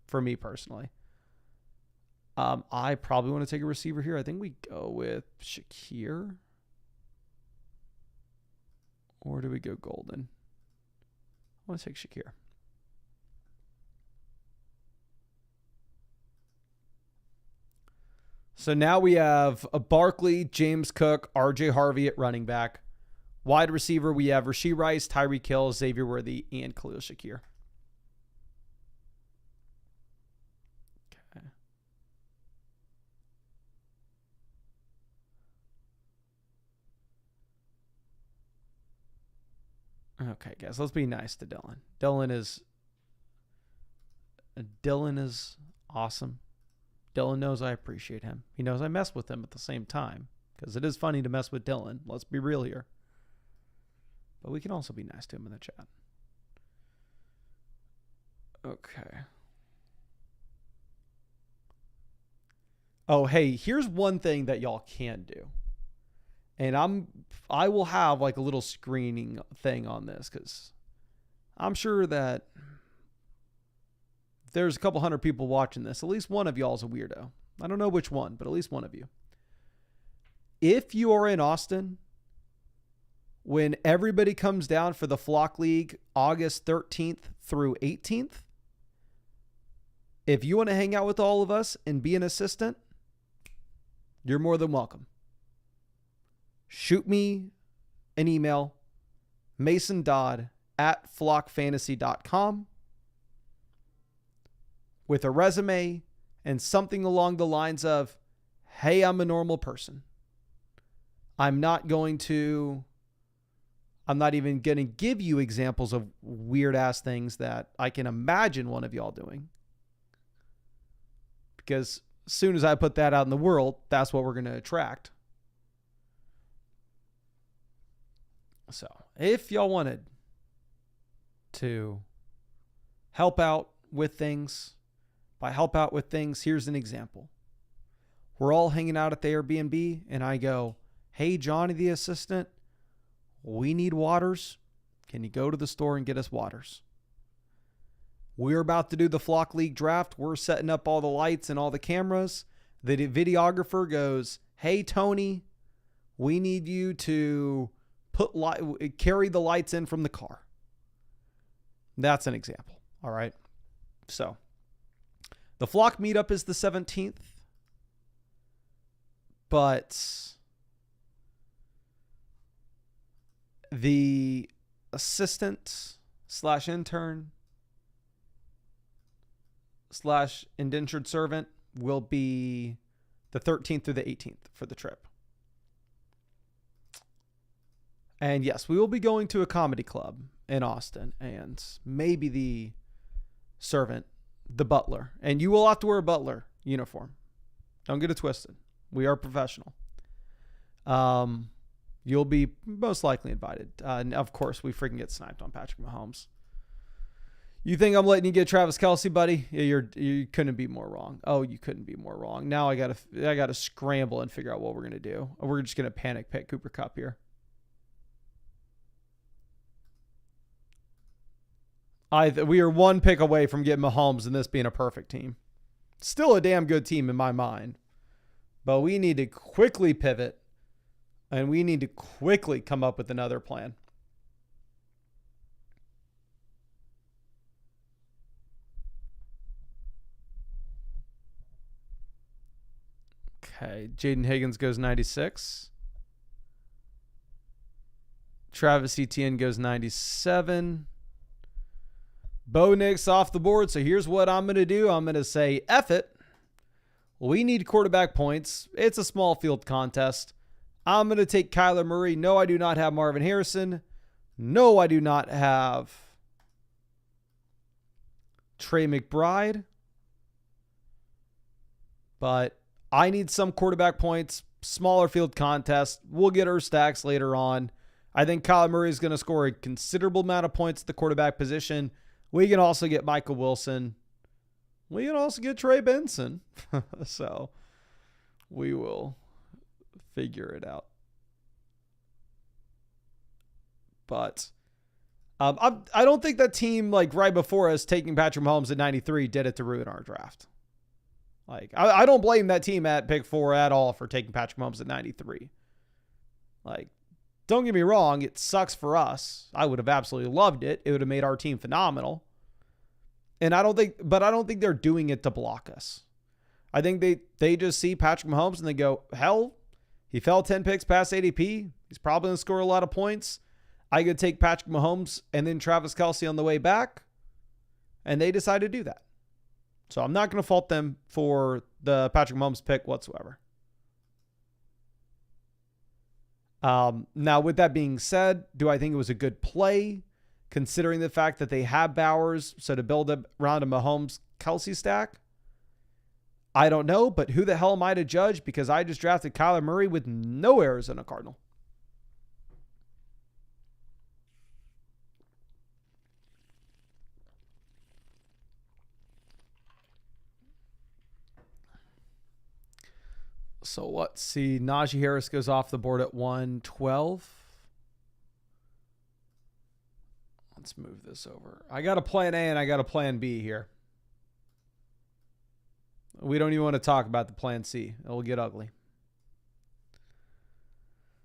for me personally. I probably want to take a receiver here. I think we go with Shakir. Or do we go Golden? I want to take Shakir. So now we have a Barkley, James Cook, RJ Harvey at running back. Wide receiver, we have Rashee Rice, Tyreek Hill, Xavier Worthy, and Khalil Shakir. Okay. Okay, guys, let's be nice to Dylan. Dylan is awesome. Dylan knows I appreciate him. He knows I mess with him at the same time because it is funny to mess with Dylan. Let's be real here. But we can also be nice to him in the chat. Okay. Oh, hey, here's one thing that y'all can do. And I will have like a little screening thing on this because I'm sure that there's a couple hundred people watching this. At least one of y'all is a weirdo. I don't know which one, but at least one of you. If you are in Austin, when everybody comes down for the Flock League August 13th through 18th, if you want to hang out with all of us and be an assistant, you're more than welcome. Shoot me an email, mason.flockfantasy.com, with a resume and something along the lines of, hey, I'm a normal person. I'm not even going to give you examples of weird ass things that I can imagine one of y'all doing. Because as soon as I put that out in the world, that's what we're going to attract. So if y'all wanted to help out with things, by help out with things, here's an example. We're all hanging out at the Airbnb and I go, hey, Johnny, the assistant, we need waters. Can you go to the store and get us waters? We're about to do the Flock League draft. We're setting up all the lights and all the cameras. The videographer goes, hey, Tony, we need you to carry the lights in from the car. That's an example. All right. So the Flock meetup is the 17th. but the assistant / intern / indentured servant will be the 13th through the 18th for the trip. And yes, we will be going to a comedy club in Austin, and maybe the servant, the butler. And you will have to wear a butler uniform. Don't get it twisted. We are professional. You'll be most likely invited. And of course, we freaking get sniped on Patrick Mahomes. You think I'm letting you get Travis Kelce, buddy? Yeah, you couldn't be more wrong. Oh, you couldn't be more wrong. Now I gotta scramble and figure out what we're gonna do. We're just gonna panic pick Cooper Kupp here. We are one pick away from getting Mahomes and this being a perfect team. Still a damn good team in my mind. But we need to quickly pivot. And we need to quickly come up with another plan. Okay. Jaden Higgins goes 96. Travis Etienne goes 97. Bo Nix off the board. So here's what I'm going to do. I'm going to say, F it. We need quarterback points. It's a small field contest. I'm going to take Kyler Murray. No, I do not have Marvin Harrison. No, I do not have Trey McBride. But I need some quarterback points. Smaller field contest. We'll get our stacks later on. I think Kyler Murray is going to score a considerable amount of points at the quarterback position. We can also get Michael Wilson. We can also get Trey Benson. So we will figure it out. But I don't think that team, like right before us taking Patrick Mahomes at 93, did it to ruin our draft. Like I don't blame that team at pick 4 at all for taking Patrick Mahomes at 93. Like, don't get me wrong, it sucks for us. I would have absolutely loved it. It would have made our team phenomenal. And I don't think they're doing it to block us. I think they just see Patrick Mahomes and they go, hell, he fell 10 picks past ADP. He's probably going to score a lot of points. I could take Patrick Mahomes and then Travis Kelce on the way back. And they decide to do that. So I'm not going to fault them for the Patrick Mahomes pick whatsoever. Now, with that being said, do I think it was a good play, considering the fact that they have Bowers, so to build up around a Mahomes Kelce stack? I don't know, but who the hell am I to judge? Because I just drafted Kyler Murray with no Arizona Cardinal. So let's see. Najee Harris goes off the board at 112. Let's move this over. I got a plan A and I got a plan B here. We don't even want to talk about the plan C. It'll get ugly.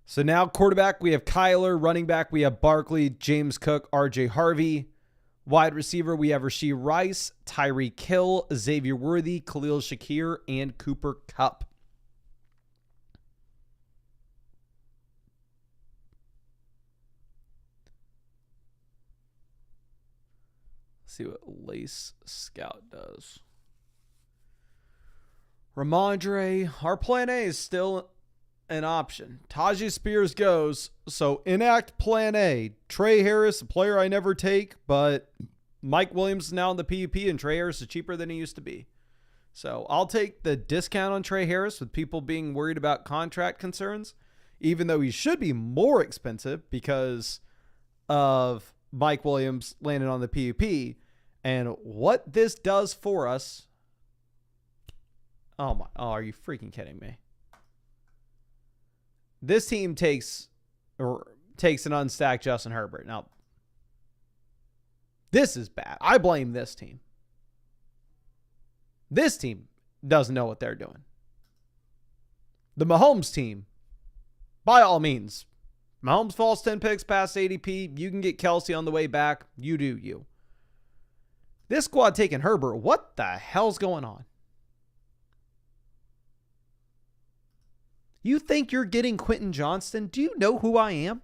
So now quarterback, we have Kyler. Running back, we have Barkley, James Cook, RJ Harvey. Wide receiver, we have Rashee Rice, Tyreek Hill, Xavier Worthy, Khalil Shakir, and Cooper Kupp. See what Lace Scout does. Ramondre, our plan A is still an option. Tajay Spears goes, so enact plan A. Trey Harris, a player I never take, but Mike Williams is now in the PUP, and Trey Harris is cheaper than he used to be. So I'll take the discount on Trey Harris with people being worried about contract concerns, even though he should be more expensive because of Mike Williams landing on the PUP. And what this does for us. Oh, are you freaking kidding me? This team takes an unstacked Justin Herbert. Now, this is bad. I blame this team. This team doesn't know what they're doing. The Mahomes team, by all means, Mahomes falls 10 picks past ADP. You can get Kelce on the way back. You do you. This squad taking Herbert. What the hell's going on? You think you're getting Quentin Johnston? Do you know who I am?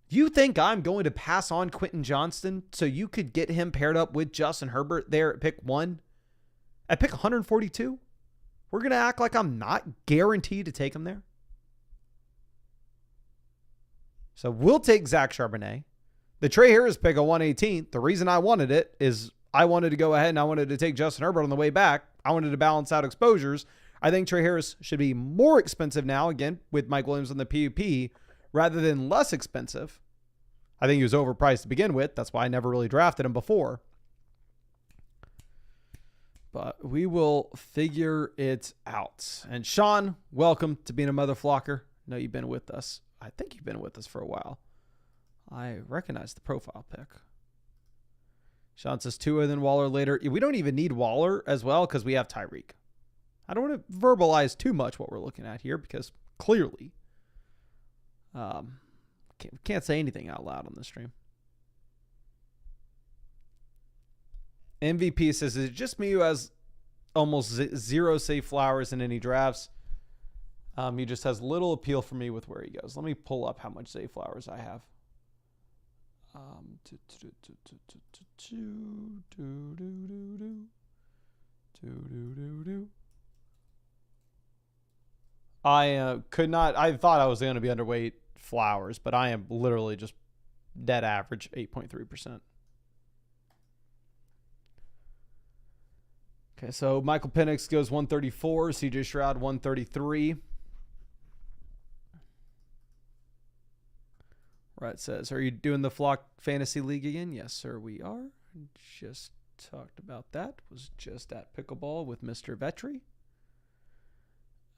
You think I'm going to pass on Quentin Johnston so you could get him paired up with Justin Herbert there at pick 1? At pick 142? We're going to act like I'm not guaranteed to take him there? So we'll take Zach Charbonnet. The Trey Harris pick at 118, the reason I wanted it is I wanted to go ahead and I wanted to take Justin Herbert on the way back. I wanted to balance out exposures. I think Trey Harris should be more expensive now, again, with Mike Williams on the PUP, rather than less expensive. I think he was overpriced to begin with. That's why I never really drafted him before. But we will figure it out. And Sean, welcome to being a mother flocker. I know you've been with us. I think you've been with us for a while. I recognize the profile pic. Sean says Tua, then Waller later. We don't even need Waller as well because we have Tyreek. I don't want to verbalize too much what we're looking at here because clearly can't say anything out loud on this stream. MVP says, is it just me who has almost zero safe flowers in any drafts? He just has little appeal for me with where he goes. Let me pull up how much safe flowers I have. I could not. I thought I was going to be underweight flowers, but I am literally just dead average, 8.3%. Okay, so Michael Penix goes 134, CJ Stroud 133. Right, says, are you doing the Flock Fantasy League again? Yes, sir, we are. Just talked about that. Was just at Pickleball with Mr. Vetri.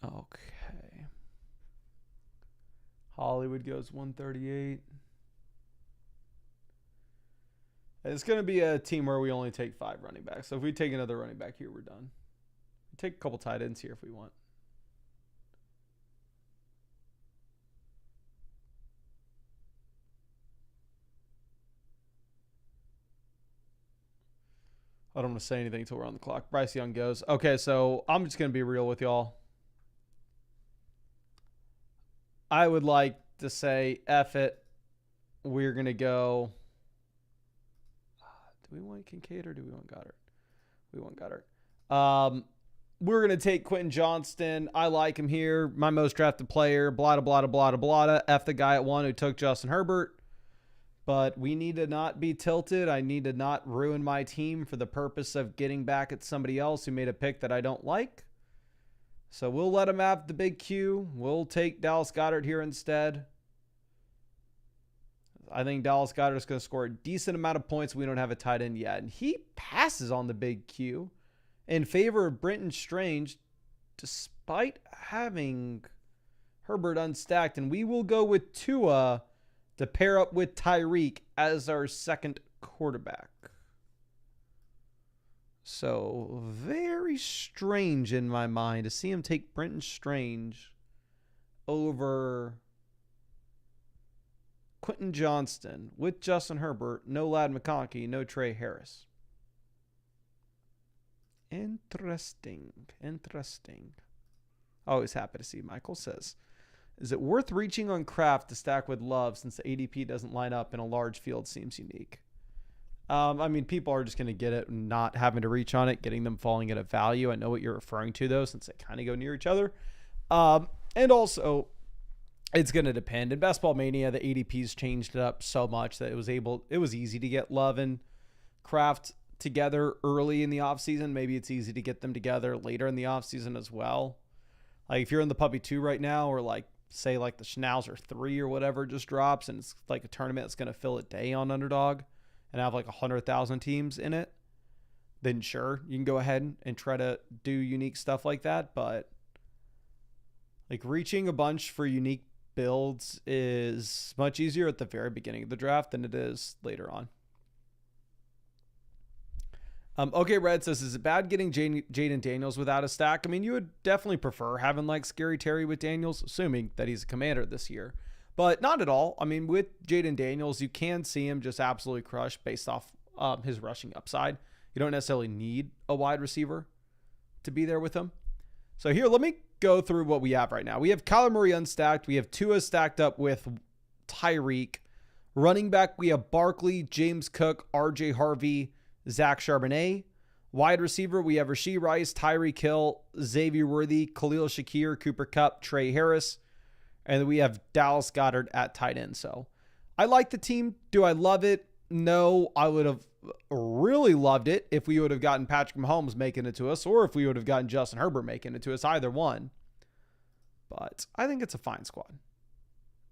Okay. Hollywood goes 138. It's going to be a team where we only take 5 running backs. So if we take another running back here, we're done. We take a couple tight ends here if we want. I don't want to say anything until we're on the clock. Bryce Young goes. Okay, so I'm just going to be real with y'all. I would like to say, F it. We're going to go. Do we want Kincaid or do we want Goddard? We want Goddard. We're going to take Quentin Johnston. I like him here. My most drafted player. Blah, blah, blah, blah, blah. F the guy at 1 who took Justin Herbert. But we need to not be tilted. I need to not ruin my team for the purpose of getting back at somebody else who made a pick that I don't like. So we'll let him have the big Q. We'll take Dallas Goedert here instead. I think Dallas Goedert is going to score a decent amount of points. We don't have a tight end yet. And he passes on the big Q in favor of Brenton Strange, despite having Herbert unstacked. And we will go with Tua to pair up with Tyreek as our second quarterback. So very strange in my mind to see him take Brenton Strange over Quentin Johnston with Justin Herbert, no Ladd McConkey, no Trey Harris. Interesting. Always happy to see. Michael says, is it worth reaching on Kraft to stack with Love since the ADP doesn't line up in a large field seems unique? I mean, people are just going to get it and not having to reach on it, getting them falling at a value. I know what you're referring to, though, since they kind of go near each other. And also, it's going to depend. In Best Ball Mania, the ADPs changed it up so much that it was easy to get Love and Kraft together early in the offseason. Maybe it's easy to get them together later in the offseason as well. Like, if you're in the Puppy 2 right now, or say the Schnauzer 3 or whatever just drops, and it's like a tournament that's going to fill a day on Underdog and have 100,000 teams in it, then sure, you can go ahead and try to do unique stuff like that. But reaching a bunch for unique builds is much easier at the very beginning of the draft than it is later on. Okay, Red says, is it bad getting Jaden Daniels without a stack? I mean, you would definitely prefer having Scary Terry with Daniels, assuming that he's a commander this year. But not at all. I mean, with Jaden Daniels, you can see him just absolutely crush based off his rushing upside. You don't necessarily need a wide receiver to be there with him. So here, let me go through what we have right now. We have Kyler Murray unstacked. We have Tua stacked up with Tyreek. Running back, we have Barkley, James Cook, RJ Harvey, Zach Charbonnet. Wide receiver, we have Rashee Rice, Tyreek Hill, Xavier Worthy, Khalil Shakir, Cooper Kupp, Trey Harris. And then we have Dallas Goedert at tight end. So I like the team. Do I love it? No, I would have really loved it if we would have gotten Patrick Mahomes making it to us, or if we would have gotten Justin Herbert making it to us, either one. But I think it's a fine squad.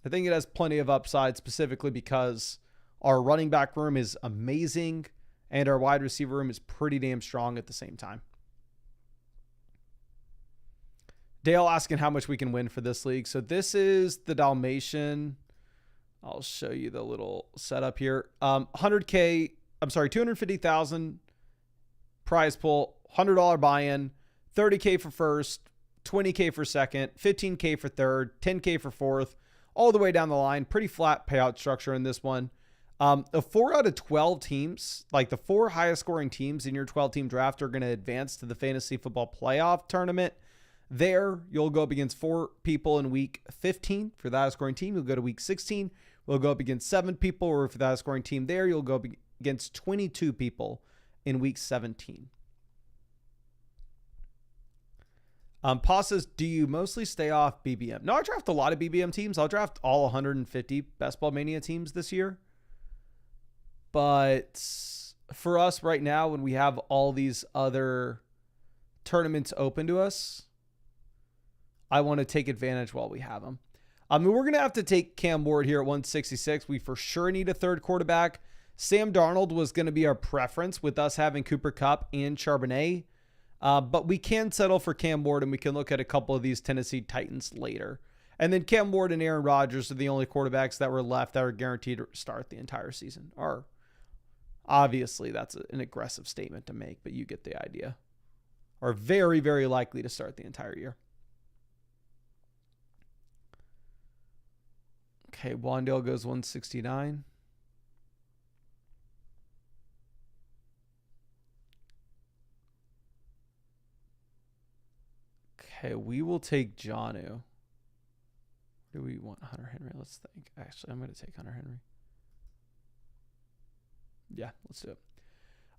I think it has plenty of upside, specifically because our running back room is amazing and our wide receiver room is pretty damn strong at the same time. Dale asking how much we can win for this league. So this is the Dalmatian. I'll show you the little setup here. 250,000 prize pool, $100 buy-in, $30K for first, $20K for second, $15K for third, $10K for fourth, all the way down the line. Pretty flat payout structure in this one. A 4 out of 12 teams, like the 4 highest scoring teams in your 12-team draft, are going to advance to the fantasy football playoff tournament. There, you'll go up against 4 people in week 15 for the highest scoring team. You'll go to week 16. We'll go up against 7 people, or for the highest scoring team there, you'll go up against 22 people in week 17. Pa says, do you mostly stay off BBM? No, I draft a lot of BBM teams. I'll draft all 150 Best Ball Mania teams this year. But for us right now, when we have all these other tournaments open to us, I want to take advantage while we have them. We're going to have to take Cam Ward here at 166. We for sure need a third quarterback. Sam Darnold was going to be our preference with us having Cooper Kupp and Charbonnet. But we can settle for Cam Ward, and we can look at a couple of these Tennessee Titans later. And then Cam Ward and Aaron Rodgers are the only quarterbacks that were left that are guaranteed to start the entire season. Or obviously, that's an aggressive statement to make, but you get the idea. Are very, very likely to start the entire year. Okay, Wandale goes 169. Okay, we will take Jonnu. Do we want Hunter Henry? Let's think. Actually, I'm going to take Hunter Henry. Yeah, let's do it.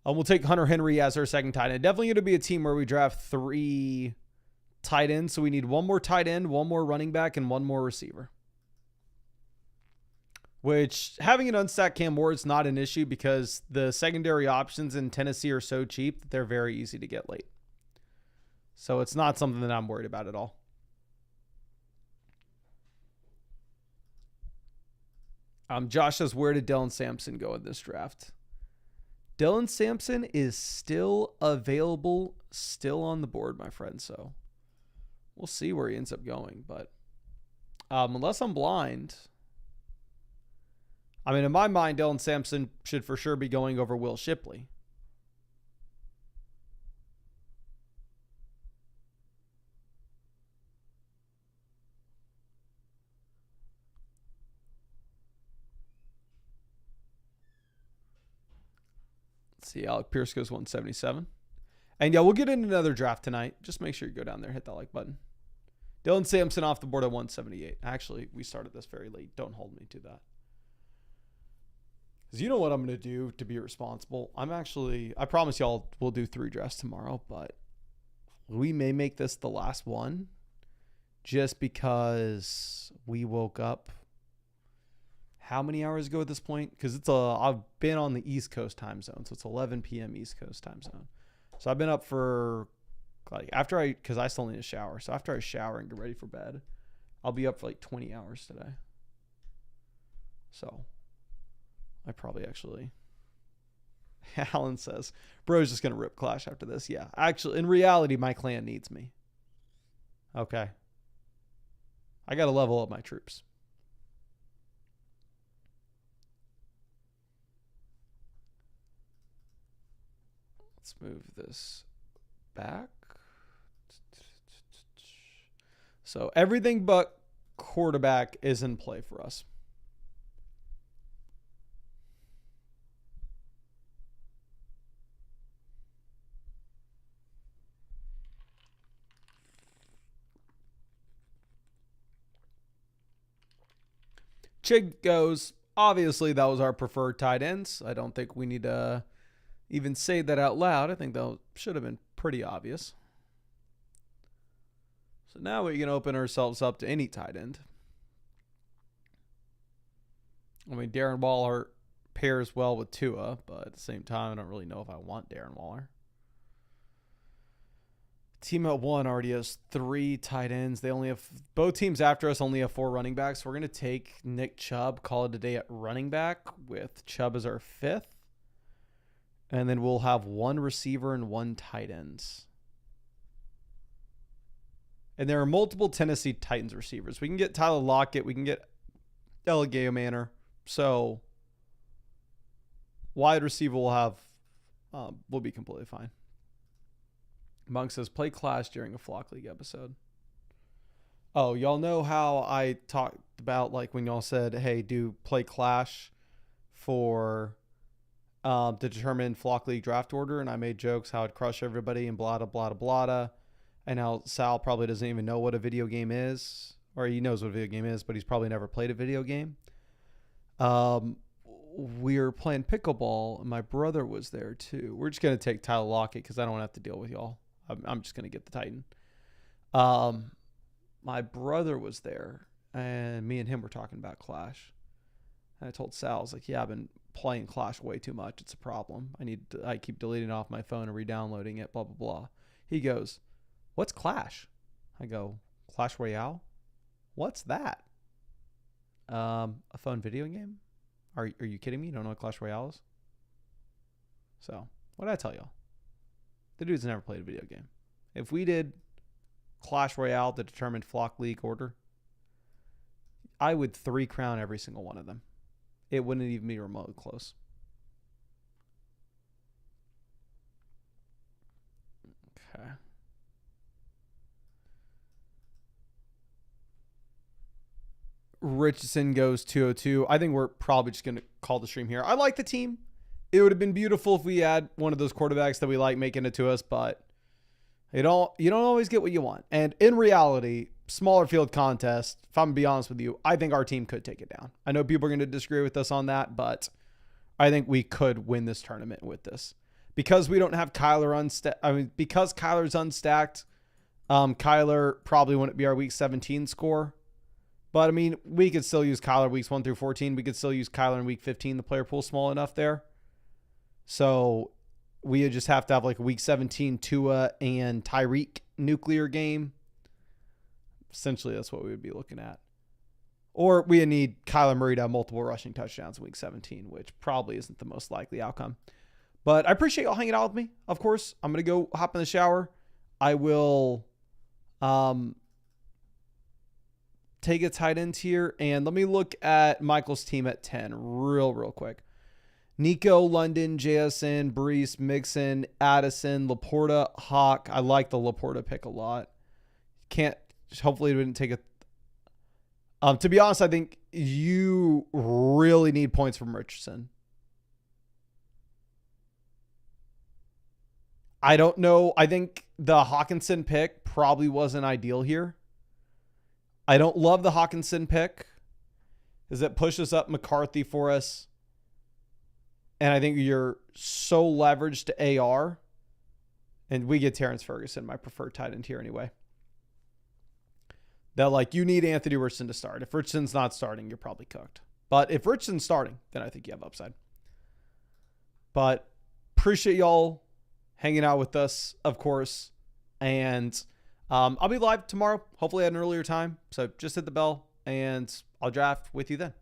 We'll take Hunter Henry as our second tight end. Definitely going to be a team where we draft 3 tight ends. So we need 1 more tight end, 1 more running back, and 1 more receiver. Which, having an unstacked Cam Ward is not an issue because the secondary options in Tennessee are so cheap that they're very easy to get late. So it's not something that I'm worried about at all. Josh says, where did Dylan Sampson go in this draft? Dylan Sampson is still available, still on the board, my friend. So we'll see where he ends up going. But unless I'm blind, I mean, in my mind, Dylan Sampson should for sure be going over Will Shipley. Let's see, Alec Pierce goes 177. And yeah, we'll get in another draft tonight. Just make sure you go down there, hit that like button. Dylan Sampson off the board at 178. Actually, we started this very late. Don't hold me to that. Because you know what I'm going to do to be responsible. I promise y'all we'll do 3 drafts tomorrow, but we may make this the last one just because we woke up how many hours ago at this point? Because I've been on the East Coast time zone, so it's 11 p.m. East Coast time zone. So I've been up for because I still need a shower. So after I shower and get ready for bed, I'll be up for like 20 hours today. So I probably actually, Alan says, bro's just going to rip Clash after this. Yeah, actually, in reality, my clan needs me. Okay. I got to level up my troops. Let's move this back. So everything but quarterback is in play for us. Chig goes, obviously that was our preferred tight ends. I don't think we need to even say that out loud. I think that should have been pretty obvious. So now we can open ourselves up to any tight end. I mean, Darren Waller pairs well with Tua, but at the same time, I don't really know if I want Darren Waller. Team at 1 already has 3 tight ends. They only have, both teams after us only have 4 running backs. So we're going to take Nick Chubb, call it a day at running back with Chubb as our 5th. And then we'll have 1 receiver and 1 tight ends. And there are multiple Tennessee Titans receivers. We can get Tyler Lockett. We can get Eligeo Manor. So wide receiver will be completely fine. Monk says, play Clash during a Flock League episode. Oh, y'all know how I talked about, like, when y'all said, hey, do play Clash for to determine Flock League draft order, and I made jokes how I'd crush everybody and blah, blah, blah, blah, and how Sal probably doesn't even know what a video game is, or he knows what a video game is, but he's probably never played a video game. We were playing pickleball, and my brother was there too. We're just going to take Tyler Lockett because I don't have to deal with y'all. I'm just going to get the Titan. My brother was there, and me and him were talking about Clash. And I told Sal, I was like, yeah, I've been playing Clash way too much. It's a problem. I keep deleting it off my phone and re-downloading it, blah, blah, blah. He goes, what's Clash? I go, Clash Royale? What's that? A phone video game? Are you kidding me? You don't know what Clash Royale is? So, what did I tell y'all? The dude's never played a video game. If we did Clash Royale to determine Flock League order, I would 3 crown every single one of them. It wouldn't even be remotely close. Okay. Richardson goes 202. I think we're probably just going to call the stream here. I like the team. It would have been beautiful if we had one of those quarterbacks that we like making it to us, but you don't always get what you want. And in reality, smaller field contest, if I'm going to be honest with you, I think our team could take it down. I know people are going to disagree with us on that, but I think we could win this tournament with this. Because we don't have Kyler because Kyler's unstacked, Kyler probably wouldn't be our week 17 score. But, I mean, we could still use Kyler weeks 1 through 14. We could still use Kyler in week 15. The player pool's small enough there. So we would just have to have like a week 17 Tua and Tyreek nuclear game. Essentially, that's what we would be looking at. Or we need Kyler Murray to have multiple rushing touchdowns in week 17, which probably isn't the most likely outcome. But I appreciate y'all hanging out with me. Of course, I'm going to go hop in the shower. I will take a tight end here. And let me look at Michael's team at 10 real quick. Nico, London, JSN, Brees, Mixon, Addison, Laporta, Hawk. I like the Laporta pick a lot. Hopefully it didn't take a... to be honest, I think you really need points from Richardson. I don't know. I think the Hawkinson pick probably wasn't ideal here. I don't love the Hawkinson pick because it pushes up McCarthy for us. And I think you're so leveraged to AR. And we get Terrence Ferguson, my preferred tight end here anyway. That, like, you need Anthony Richardson to start. If Richardson's not starting, you're probably cooked. But if Richardson's starting, then I think you have upside. But appreciate y'all hanging out with us, of course. And I'll be live tomorrow, hopefully at an earlier time. So just hit the bell, and I'll draft with you then.